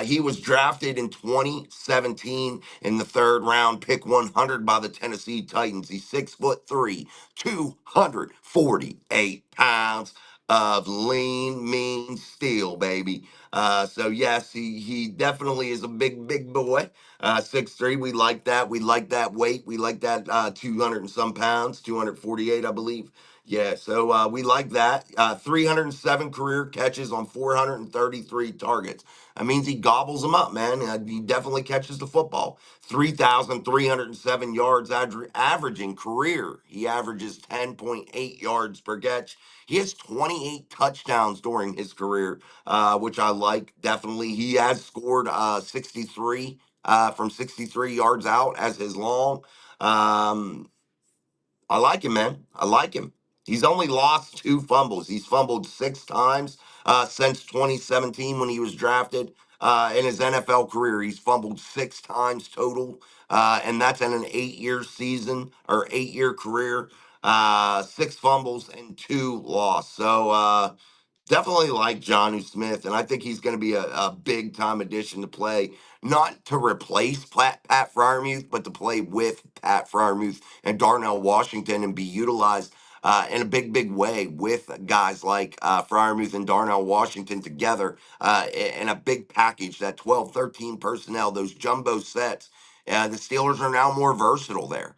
He was drafted in 2017 in the third round, pick 100 by the Tennessee Titans. He's 6'3", 248 pounds of lean, mean steel, baby. So yes, he definitely is a big boy. 6'3", we like that. We like that weight. We like that 200 and some pounds, 248, I believe. Yeah, so we like that. 307 career catches on 433 targets. That means he gobbles them up, man. He definitely catches the football. 3,307 yards averaging career. He averages 10.8 yards per catch. He has 28 touchdowns during his career, which I like, definitely. He has scored 63 from 63 yards out as his long. Um, I like him, man. I like him. He's only lost 2 fumbles. He's fumbled 6 times since 2017 when he was drafted. in his NFL career. He's fumbled 6 times total, and that's in an 8-year season or 8-year career. 6 fumbles and 2 loss. So definitely like Jonnu Smith, and I think he's going to be a big time addition to play, not to replace Pat Fryermuth, but to play with Pat Fryermuth and Darnell Washington and be utilized in a big way with guys like Fryermuth and Darnell Washington together in a big package, that 12, 13 personnel, those jumbo sets. The Steelers are now more versatile there.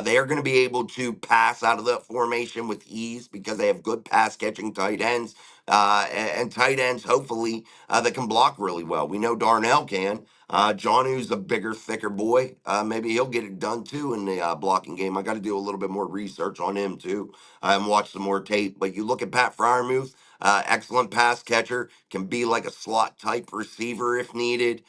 They are going to be able to pass out of that formation with ease because they have good pass catching tight ends and tight ends, hopefully, that can block really well. We know Darnell can. Jonnu's a bigger, thicker boy. Maybe he'll get it done too in the blocking game. I got to do a little bit more research on him too and watch some more tape. But you look at Pat Fryermuth, excellent pass catcher, can be like a slot type receiver if needed.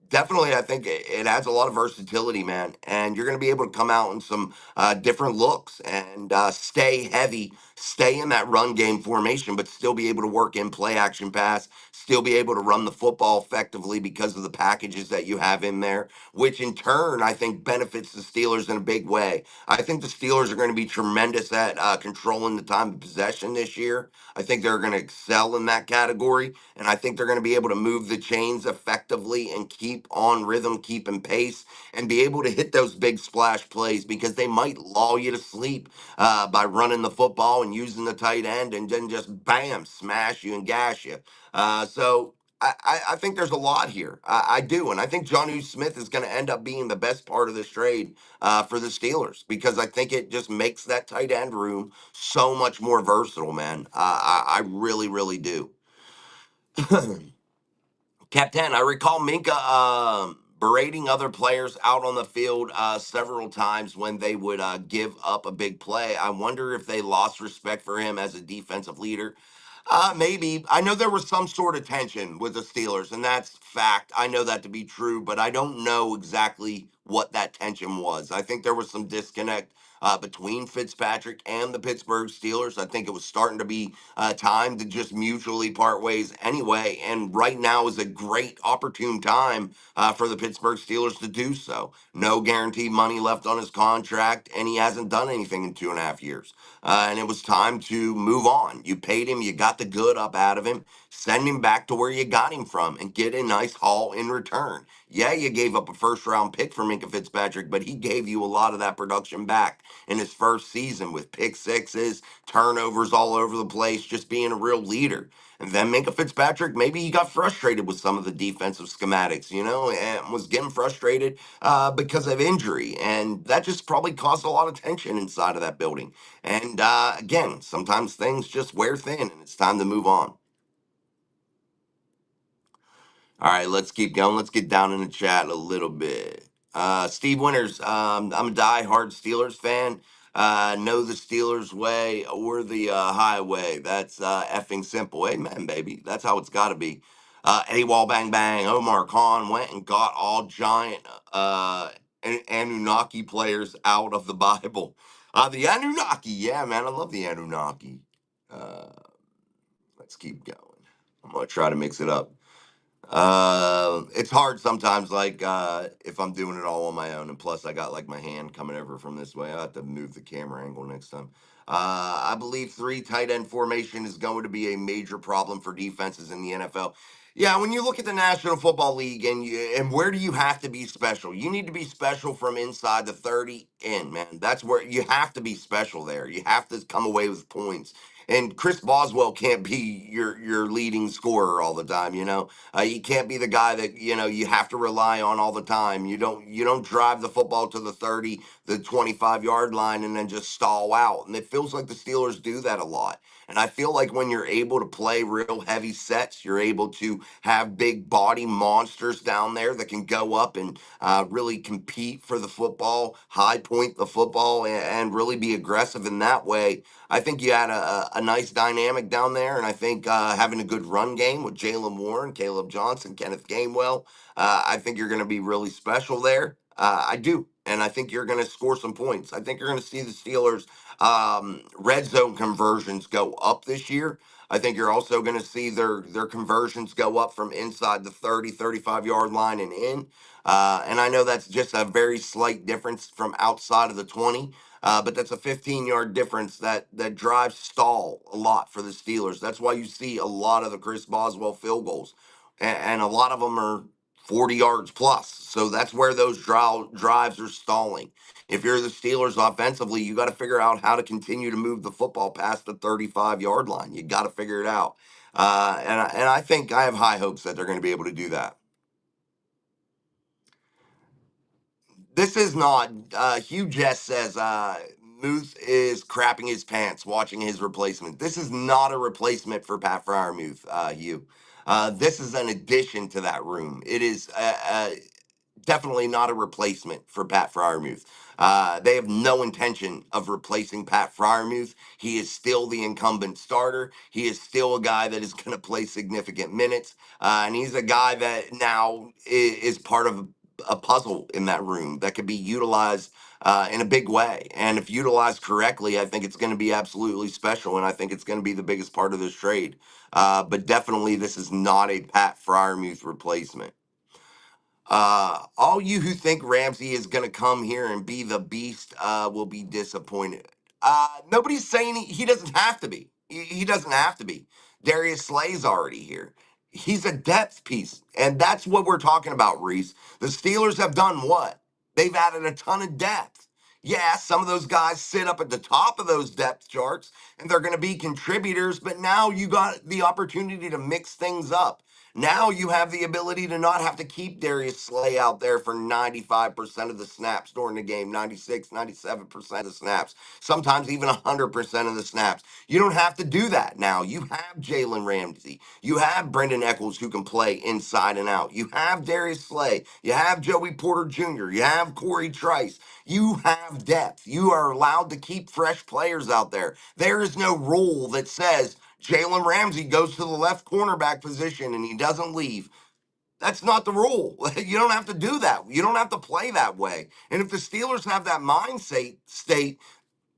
Definitely, I think it adds a lot of versatility, man. And you're going to be able to come out in some different looks and stay heavy, stay in that run game formation, but still be able to work in play action pass, still be able to run the football effectively because of the packages that you have in there, which in turn, I think benefits the Steelers in a big way. I think the Steelers are going to be tremendous at controlling the time of possession this year. I think they're going to excel in that category, and I think they're going to be able to move the chains effectively and keep on rhythm, keeping pace, and be able to hit those big splash plays because they might lull you to sleep by running the football and using the tight end and then just bam, smash you and gash you. So I think there's a lot here. I do. And I think Jonnu Smith is going to end up being the best part of this trade for the Steelers because I think it just makes that tight end room so much more versatile, man. I really, really do. Captain, I recall Minka berating other players out on the field several times when they would give up a big play. I wonder if they lost respect for him as a defensive leader. Maybe. I know there was some sort of tension with the Steelers, and that's fact. I know that to be true, but I don't know exactly what that tension was. I think there was some disconnect between Fitzpatrick and the Pittsburgh Steelers. I think it was starting to be time to just mutually part ways anyway. And right now is a great opportune time for the Pittsburgh Steelers to do so. No guaranteed money left on his contract, and he hasn't done anything in 2.5 years. And it was time to move on. You paid him, you got the good up out of him, send him back to where you got him from, and get a nice haul in return. Yeah, you gave up a first round pick for Minkah Fitzpatrick, but he gave you a lot of that production back in his first season with pick sixes, turnovers all over the place, just being a real leader. And then Minkah Fitzpatrick, maybe he got frustrated with some of the defensive schematics, and was getting frustrated because of injury. And that just probably caused a lot of tension inside of that building. And again, sometimes things just wear thin and it's time to move on. All right, let's keep going. Let's get down in the chat a little bit. Steve Winters, I'm a die-hard Steelers fan. Know the Steelers way or the highway. That's effing simple. Amen, baby. That's how it's got to be. AWOL Bang Bang, Omar Khan went and got all giant Anunnaki players out of the Bible. The Anunnaki, yeah, man, I love the Anunnaki. Uh, let's keep going. I'm going to try to mix it up. It's hard sometimes, like if I'm doing it all on my own, and plus I got like my hand coming over from this way. I have to move the camera angle next time. I believe three tight end formation is going to be a major problem for defenses in the NFL. Yeah, when you look at the National Football League and where do you have to be special? You need to be special from inside the 30 in, man. That's where you have to be special there. You have to come away with points. And Chris Boswell can't be your leading scorer all the time, you can't be the guy that you have to rely on all the time. You don't drive the football to the 30, the 25-yard line and then just stall out. And it feels like the Steelers do that a lot. And I feel like when you're able to play real heavy sets, you're able to have big body monsters down there that can go up and really compete for the football, high point the football, and really be aggressive in that way. I think you had a nice dynamic down there, and I think having a good run game with Jalen Warren, Caleb Johnson, Kenneth Gainwell, I think you're going to be really special there. I do, and I think you're going to score some points. I think you're going to see the Steelers' red zone conversions go up this year. I think you're also going to see their conversions go up from inside the 30, 35-yard line and in. And I know that's just a very slight difference from outside of the 20. But that's a 15-yard difference that drives stall a lot for the Steelers. That's why you see a lot of the Chris Boswell field goals, and a lot of them are 40 yards plus. So that's where those drives are stalling. If you're the Steelers offensively, you got to figure out how to continue to move the football past the 35-yard line. You got to figure it out. And I think I have high hopes that they're going to be able to do that. This is not. Hugh Jess says Muth is crapping his pants watching his replacement. This is not a replacement for Pat Fryermuth, Hugh. This is an addition to that room. It is definitely not a replacement for Pat Fryermuth. They have no intention of replacing Pat Fryermuth. He is still the incumbent starter. He is still a guy that is going to play significant minutes. And he's a guy that now is part of a puzzle in that room that could be utilized in a big way. And if utilized correctly, I think it's going to be absolutely special. And I think it's going to be the biggest part of this trade. But definitely, this is not a Pat Fryermuth replacement. All you who think Ramsey is going to come here and be the beast will be disappointed. Nobody's saying he doesn't have to be. He doesn't have to be. Darius Slay's already here. He's a depth piece, and that's what we're talking about, Reese. The Steelers have done what? They've added a ton of depth. Yeah, some of those guys sit up at the top of those depth charts, and they're going to be contributors, but now you got the opportunity to mix things up. Now you have the ability to not have to keep Darius Slay out there for 95% of the snaps during the game, 96, 97% of the snaps, sometimes even 100% of the snaps. You don't have to do that now. You have Jalen Ramsey. You have Brendan Eccles who can play inside and out. You have Darius Slay. You have Joey Porter Jr. You have Corey Trice. You have depth. You are allowed to keep fresh players out there. There is no rule that says Jalen Ramsey goes to the left cornerback position and he doesn't leave. That's not the rule. You don't have to do that. You don't have to play that way. And if the Steelers have that mindset state,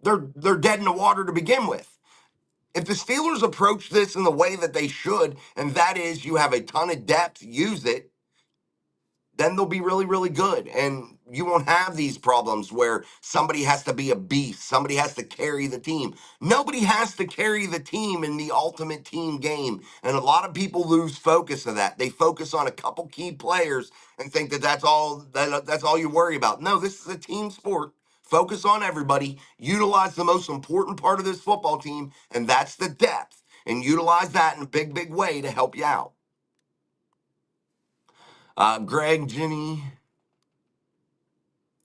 they're dead in the water to begin with. If the Steelers approach this in the way that they should, and that is you have a ton of depth, use it, then they'll be really, really good. And you won't have these problems where somebody has to be a beast, somebody has to carry the team. Nobody has to carry the team in the ultimate team game. And a lot of people lose focus of that. They focus on a couple key players and think that that's all you worry about. No, this is a team sport. Focus on everybody. Utilize the most important part of this football team, and that's the depth. And utilize that in a big, big way to help you out. Greg, Jenny,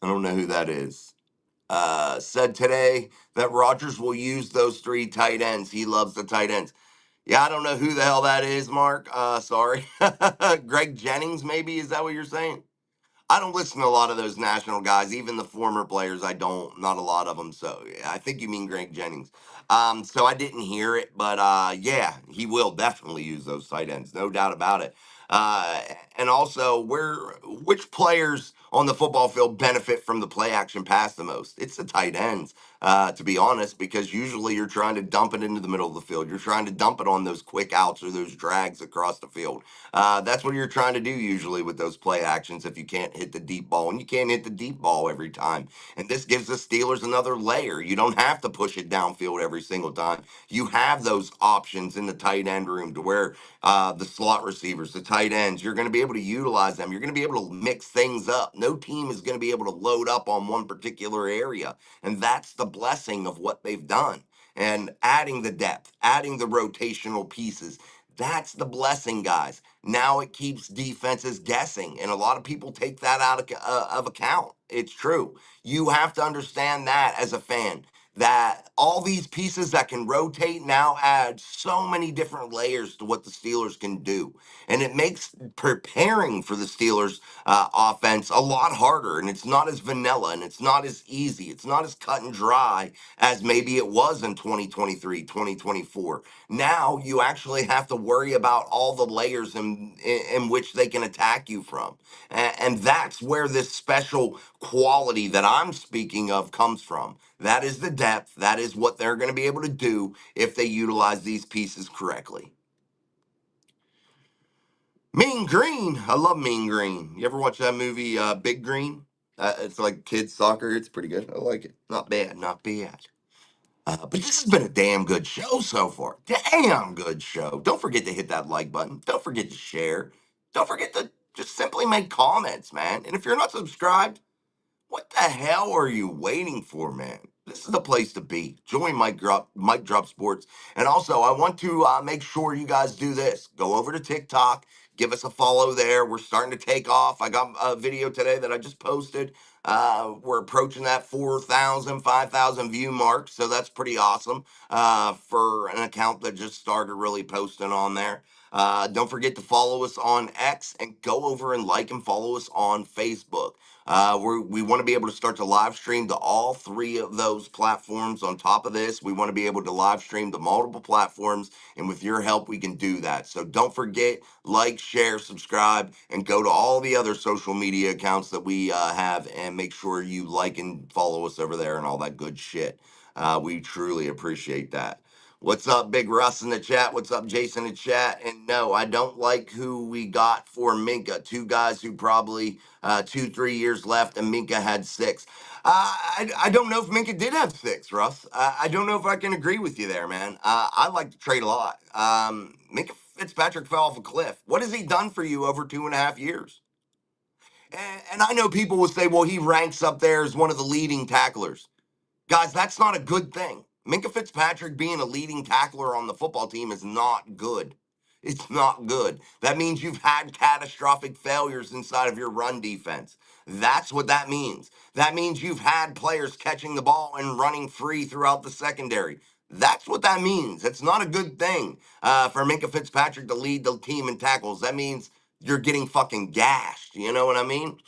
I don't know who that is. Said today that Rodgers will use those three tight ends. He loves the tight ends. Yeah, I don't know who the hell that is, Mark. Sorry. Greg Jennings, maybe? Is that what you're saying? I don't listen to a lot of those national guys, even the former players. I don't, not a lot of them. So yeah, I think you mean Greg Jennings. So I didn't hear it, but yeah, he will definitely use those tight ends, no doubt about it. Uh, and also, which players on the football field benefit from the play action pass the most? It's the tight ends, to be honest, because usually you're trying to dump it into the middle of the field. You're trying to dump it on those quick outs or those drags across the field. That's what you're trying to do usually with those play actions if you can't hit the deep ball. And you can't hit the deep ball every time. And this gives the Steelers another layer. You don't have to push it downfield every single time. You have those options in the tight end room to where the slot receivers, the tight ends, you're going to be able to utilize them. You're going to be able to mix things up. No team is going to be able to load up on one particular area. And that's the blessing of what they've done. And adding the depth, adding the rotational pieces. That's the blessing, guys. Now it keeps defenses guessing, and a lot of people take that out of account. It's true. You have to understand that as a fan, that all these pieces that can rotate now add so many different layers to what the Steelers can do. And it makes preparing for the Steelers offense a lot harder, and it's not as vanilla, and it's not as easy. It's not as cut and dry as maybe it was in 2023, 2024. Now you actually have to worry about all the layers in which they can attack you from. And that's where this special quality that I'm speaking of comes from. That is the depth. That is what they're going to be able to do if they utilize these pieces correctly. Mean Green. I love Mean Green. You ever watch that movie, Big Green? It's like kids soccer. It's pretty good. I like it. Not bad. Not bad. But this has been a damn good show so far. Damn good show. Don't forget to hit that like button. Don't forget to share. Don't forget to just simply make comments, man. And if you're not subscribed, what the hell are you waiting for, man? This is the place to be. Join Mike Drop Sports. And also, I want to make sure you guys do this. Go over to TikTok. Give us a follow there. We're starting to take off. I got a video today that I just posted. We're approaching that 4,000, 5,000 view mark. So that's pretty awesome for an account that just started really posting on there. Don't forget to follow us on X and go over and like and follow us on Facebook. We want to be able to start to live stream to all three of those platforms. On top of this, we want to be able to live stream to multiple platforms, and with your help, we can do that. So don't forget, like, share, subscribe, and go to all the other social media accounts that we have, and make sure you like and follow us over there and all that good shit. We truly appreciate that. What's up, Big Russ in the chat? What's up, Jason in the chat? And no, I don't like who we got for Minkah. Two guys who probably 2-3 years left, and Minkah had 6. I don't know if Minkah did have 6, Russ. I don't know if I can agree with you there, man. I like to trade a lot. Minkah Fitzpatrick fell off a cliff. What has he done for you over 2.5 years? And I know people will say, well, he ranks up there as one of the leading tacklers. Guys, that's not a good thing. Minkah Fitzpatrick being a leading tackler on the football team is not good. It's not good. That means you've had catastrophic failures inside of your run defense. That's what that means. That means you've had players catching the ball and running free throughout the secondary. That's what that means. It's not a good thing for Minkah Fitzpatrick to lead the team in tackles. That means you're getting fucking gashed. You know what I mean?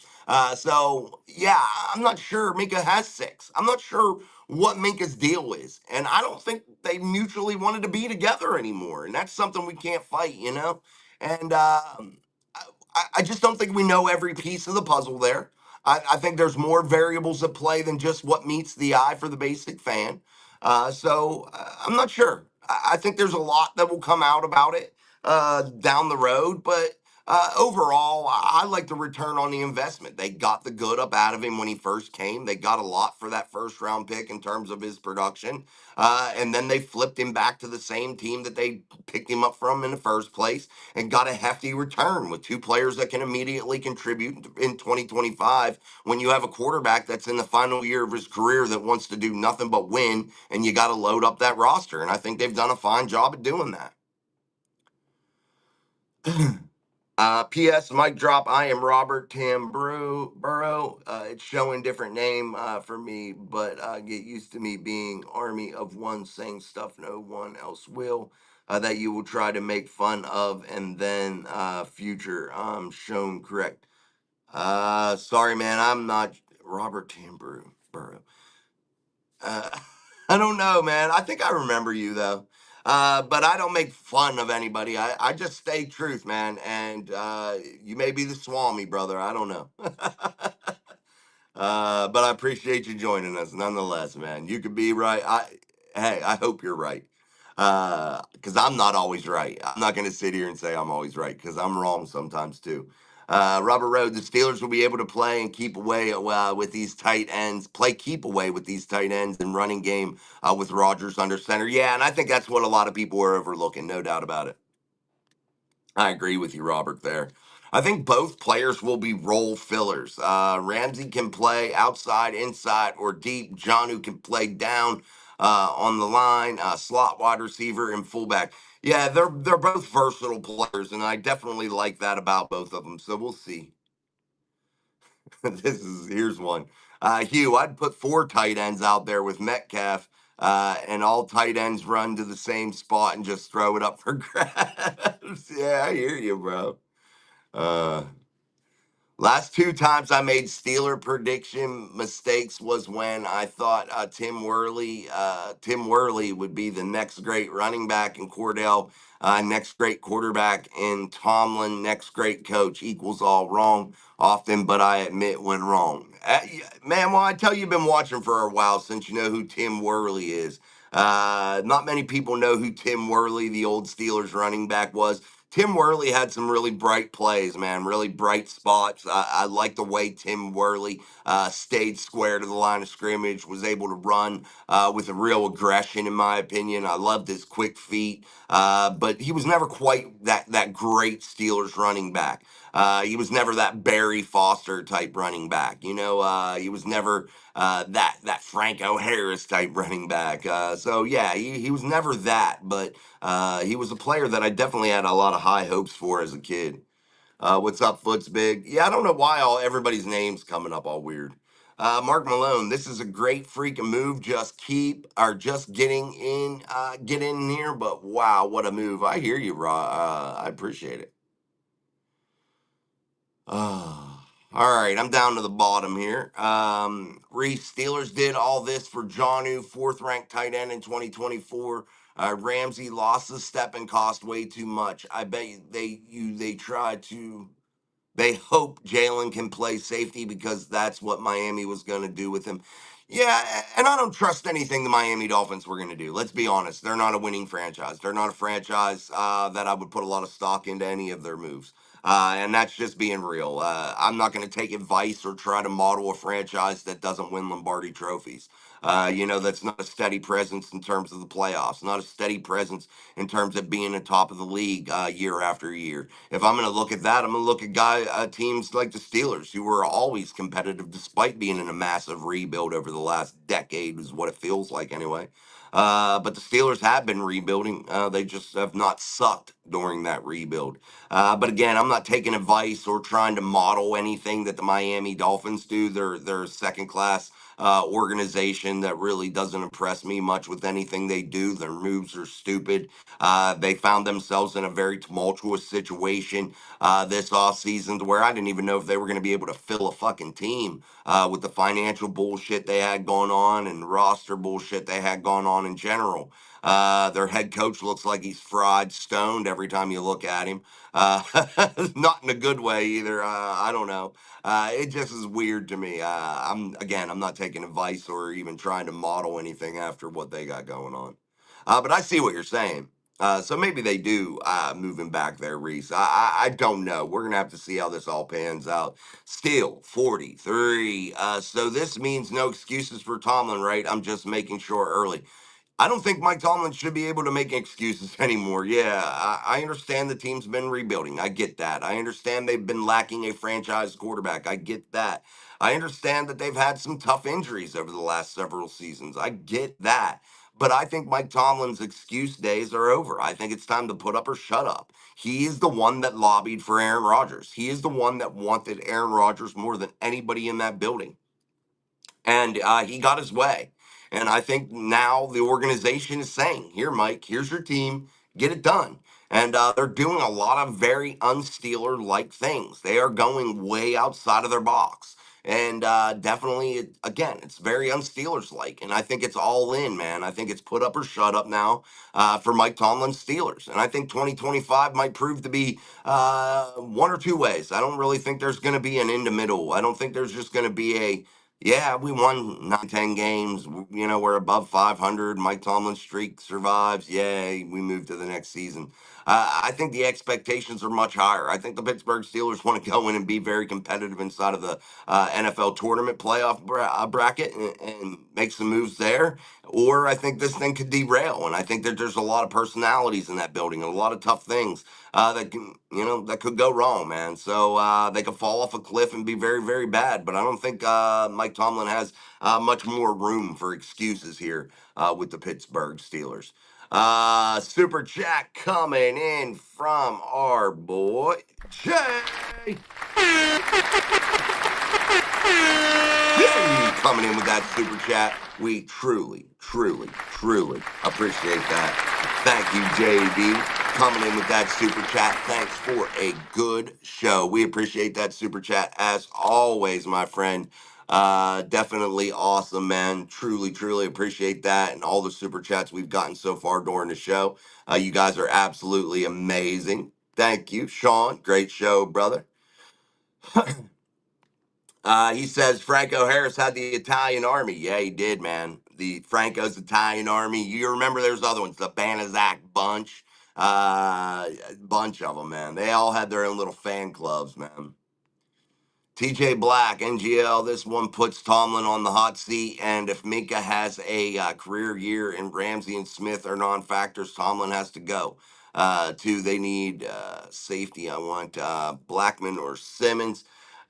So yeah, I'm not sure Minkah has 6. I'm not sure what Minkah's deal is. And I don't think they mutually wanted to be together anymore. And that's something we can't fight, you know? And I just don't think we know every piece of the puzzle there. I think there's more variables at play than just what meets the eye for the basic fan. I'm not sure. I think there's a lot that will come out about it down the road, but overall, I like the return on the investment. They got the good up out of him when he first came. They got a lot for that first round pick in terms of his production. And then they flipped him back to the same team that they picked him up from in the first place and got a hefty return with 2 players that can immediately contribute in 2025 when you have a quarterback that's in the final year of his career that wants to do nothing but win, and you got to load up that roster. And I think they've done a fine job at doing that. P.S. Mic drop. I am Robert Tamburo. It's showing different name for me, but get used to me being army of one saying stuff no one else will. That you will try to make fun of, and then future shown correct. Sorry, man. I'm not Robert Tamburo. Uh, I don't know, man. I think I remember you though. But I don't make fun of anybody. I just stay truth, man. And you may be the Swami, brother. I don't know. But I appreciate you joining us nonetheless, man. You could be right. Hey, I hope you're right. Because I'm not always right. I'm not going to sit here and say I'm always right because I'm wrong sometimes too. Robert Road, the Steelers will be able to play and keep away with these tight ends, play keep away with these tight ends and running game with Rodgers under center. Yeah, and I think that's what a lot of people are overlooking, no doubt about it. I agree with you, Robert, there. I think both players will be role fillers. Ramsey can play outside, inside, or deep. Jonnu can play down on the line, slot wide receiver, and fullback. Yeah, they're both versatile players, and I definitely like that about both of them. So we'll see. Here's one. Hugh, I'd put 4 tight ends out there with Metcalf, and all tight ends run to the same spot and just throw it up for grabs. Yeah, I hear you, bro. Uh, Last 2 times I made Steeler prediction mistakes was when I thought Tim Worley would be the next great running back, and Cordell Next great quarterback in Tomlin. Next great coach equals all wrong often, but I admit when wrong. Man, well, I tell you, you've been watching for a while since you know who Tim Worley is. Not many people know who Tim Worley, the old Steelers running back, was. Tim Worley had some really bright plays, man, really bright spots. I like the way Tim Worley stayed square to the line of scrimmage, was able to run with a real aggression, in my opinion. I loved his quick feet, but he was never quite that great Steelers running back. He was never that Barry Foster type running back. He was never that Franco Harris type running back. So yeah, he was never that, but he was a player that I definitely had a lot of high hopes for as a kid. What's up, Foots Big? Yeah, I don't know why everybody's names coming up all weird. Mark Malone, this is a great freaking move. Just get in here. But wow, what a move! I hear you, I appreciate it. All right, I'm down to the bottom here. Reese, Steelers did all this for Jonnu, fourth ranked tight end in 2024. Ramsey lost the step and cost way too much. I bet they tried to. They hope Jalen can play safety because that's what Miami was going to do with him. Yeah, and I don't trust anything the Miami Dolphins were going to do. Let's be honest. They're not a winning franchise. They're not a franchise that I would put a lot of stock into any of their moves. And that's just being real. I'm not going to take advice or try to model a franchise that doesn't win Lombardi trophies. That's not a steady presence in terms of the playoffs, not a steady presence in terms of being atop of the league year after year. If I'm going to look at that, I'm going to look at teams like the Steelers, who were always competitive despite being in a massive rebuild over the last decade, is what it feels like anyway. But the Steelers have been rebuilding. They just have not sucked during that rebuild. But again, I'm not taking advice or trying to model anything that the Miami Dolphins do. They're a second class organization that really doesn't impress me much with anything they do. Their moves are stupid. They found themselves in a very tumultuous situation this offseason to where I didn't even know if they were going to be able to fill a fucking team with the financial bullshit they had going on and roster bullshit they had going on in general. Their head coach looks like he's fried, stoned every time you look at him. Uh, Not in a good way either. I don't know. It just is weird to me. I'm not taking advice or even trying to model anything after what they got going on. But I see what you're saying. So maybe they do moving back there, Reese. I don't know. We're gonna have to see how this all pans out. Still 43. So this means no excuses for Tomlin, right? I'm just making sure early. I don't think Mike Tomlin should be able to make excuses anymore. Yeah, I understand the team's been rebuilding. I get that. I understand they've been lacking a franchise quarterback. I get that. I understand that they've had some tough injuries over the last several seasons. I get that. But I think Mike Tomlin's excuse days are over. I think it's time to put up or shut up. He is the one that lobbied for Aaron Rodgers. He is the one that wanted Aaron Rodgers more than anybody in that building, and he got his way. And I think now the organization is saying, "Here, Mike, here's your team, get it done." And they're doing a lot of very unsteeler-like things. They are going way outside of their box, and definitely, again, it's very unsteelers-like. And I think it's all in, man. I think it's put up or shut up now for Mike Tomlin's Steelers. And I think 2025 might prove to be one or two ways. I don't really think there's going to be an in the middle. I don't think there's just going to be a yeah, we won 9, 10 games. We're above 500. Mike Tomlin's streak survives. Yay, we move to the next season. I think the expectations are much higher. I think the Pittsburgh Steelers want to go in and be very competitive inside of the NFL tournament playoff bracket and make some moves there. Or I think this thing could derail. And I think that there's a lot of personalities in that building and a lot of tough things that could go wrong, man. So they could fall off a cliff and be very, very bad. But I don't think Mike Tomlin has much more room for excuses here with the Pittsburgh Steelers. Super chat coming in from our boy Jay. Jay coming in with that super chat. We truly, truly, truly appreciate that. Thank you, JD, coming in with that super chat. Thanks for a good show. We appreciate that super chat as always, my friend. Definitely awesome, man. Truly, truly appreciate that and all the super chats we've gotten so far during the show. You guys are absolutely amazing. Thank you, Sean. Great show, brother. He says Franco Harris had the Italian army. Yeah, he did, man. The Franco's Italian army. You remember there's other ones, the Banizak bunch. Bunch of them, man. They all had their own little fan clubs, man. TJ Black, NGL, this one puts Tomlin on the hot seat. And if Minkah has a career year and Ramsey and Smith are non factors, Tomlin has to go. Two, they need safety. I want Blackman or Simmons.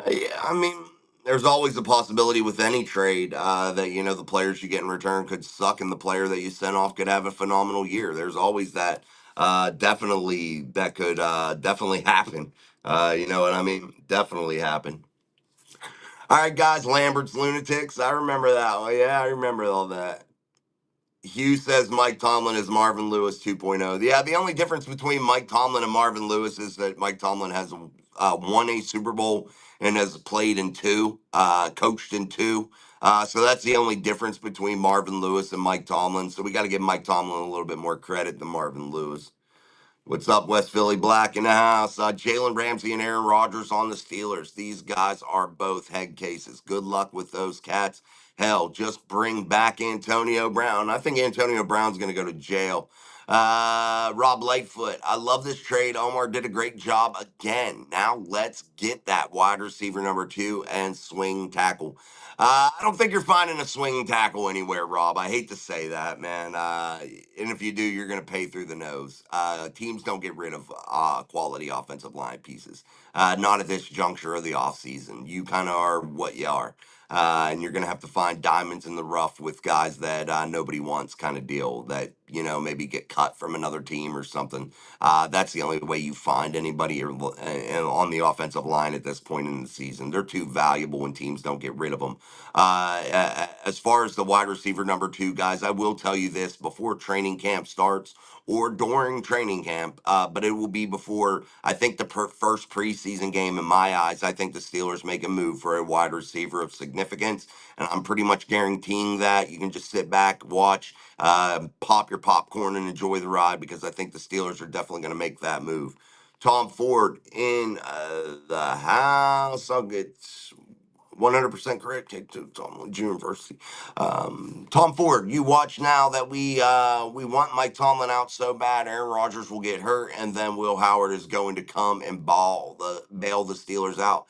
Yeah, I mean, there's always a possibility with any trade that, you know, the players you get in return could suck and the player that you sent off could have a phenomenal year. There's always that. Definitely, that could definitely happen. You know what I mean? Definitely happen. All right, guys, Lambert's Lunatics. I remember that one. Yeah, I remember all that. Hugh says Mike Tomlin is Marvin Lewis 2.0. Yeah, the only difference between Mike Tomlin and Marvin Lewis is that Mike Tomlin has won a Super Bowl and has played in two, coached in two. So that's the only difference between Marvin Lewis and Mike Tomlin. So we got to give Mike Tomlin a little bit more credit than Marvin Lewis. What's up, West Philly Black in the house? Jalen Ramsey and Aaron Rodgers on the Steelers. These guys are both head cases. Good luck with those cats. Hell, just bring back Antonio Brown. I think Antonio Brown's going to go to jail. Rob Lightfoot, I love this trade. Omar did a great job again. Now let's get that wide receiver number 2 and swing tackle. I don't think you're finding a swing tackle anywhere, Rob. I hate to say that, man. And if you do, you're going to pay through the nose. Teams don't get rid of quality offensive line pieces. Not at this juncture of the offseason. You kind of are what you are. And you're going to have to find diamonds in the rough with guys that nobody wants kind of deal that, you know, maybe get cut from another team or something. That's the only way you find anybody on the offensive line at this point in the season. They're too valuable when teams don't get rid of them. As far as the wide receiver number 2, guys, I will tell you this before training camp starts or during training camp, but it will be before, I think, the first preseason game in my eyes. I think the Steelers make a move for a wide receiver of significance, and I'm pretty much guaranteeing that. You can just sit back, watch, pop your popcorn, and enjoy the ride because I think the Steelers are definitely going to make that move. Tom Ford in the house. I'll get 100% correct. Take to Tom University. Tom Ford, you watch now that we want Mike Tomlin out so bad. Aaron Rodgers will get hurt, and then Will Howard is going to come and bail the Steelers out.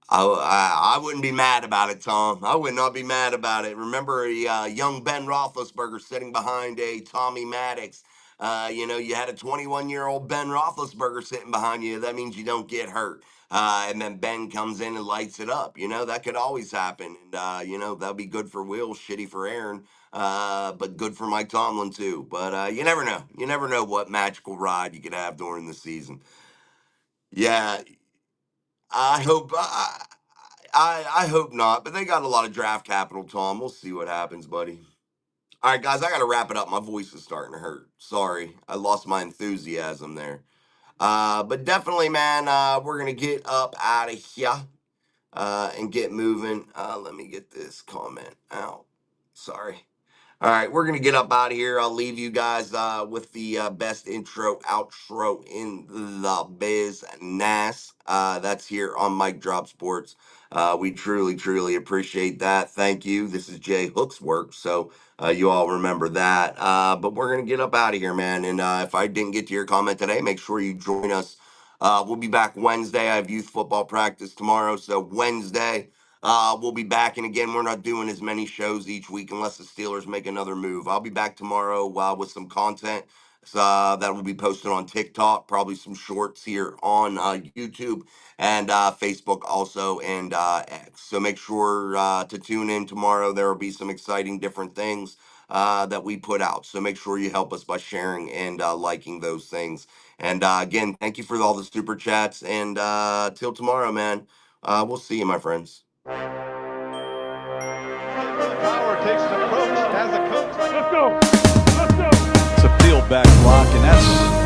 I wouldn't be mad about it, Tom. I would not be mad about it. Remember a young Ben Roethlisberger sitting behind a Tommy Maddox. You know, you had a 21-year-old Ben Roethlisberger sitting behind you. That means you don't get hurt. And then Ben comes in and lights it up. You know, that could always happen. And, you know, that'll be good for Will, shitty for Aaron, but good for Mike Tomlin, too. But you never know. You never know what magical ride you could have during the season. Yeah, I hope. I hope not, but they got a lot of draft capital, Tom. We'll see what happens, buddy. All right, guys, I got to wrap it up. My voice is starting to hurt. Sorry, I lost my enthusiasm there. But definitely, man, we're gonna get up out of here and get moving. Let me get this comment out. Sorry. All right, we're gonna get up out of here. I'll leave you guys with the best intro outro in the business. That's here on Mike Drop Sports. We truly, truly appreciate that. Thank you. This is Jay Hook's work, so you all remember that. But we're gonna get up out of here, man. And if I didn't get to your comment today, make sure you join us. We'll be back Wednesday. I have youth football practice tomorrow, so Wednesday. We'll be back, and again, we're not doing as many shows each week unless the Steelers make another move. I'll be back tomorrow with some content that will be posted on TikTok, probably some shorts here on YouTube and Facebook also, and X. So make sure to tune in tomorrow. There will be some exciting different things that we put out. So make sure you help us by sharing and liking those things. And again, thank you for all the super chats. And till tomorrow, man. We'll see you, my friends. Power takes the approach as a coach. Let's go. Let's go. It's a field back block, and that's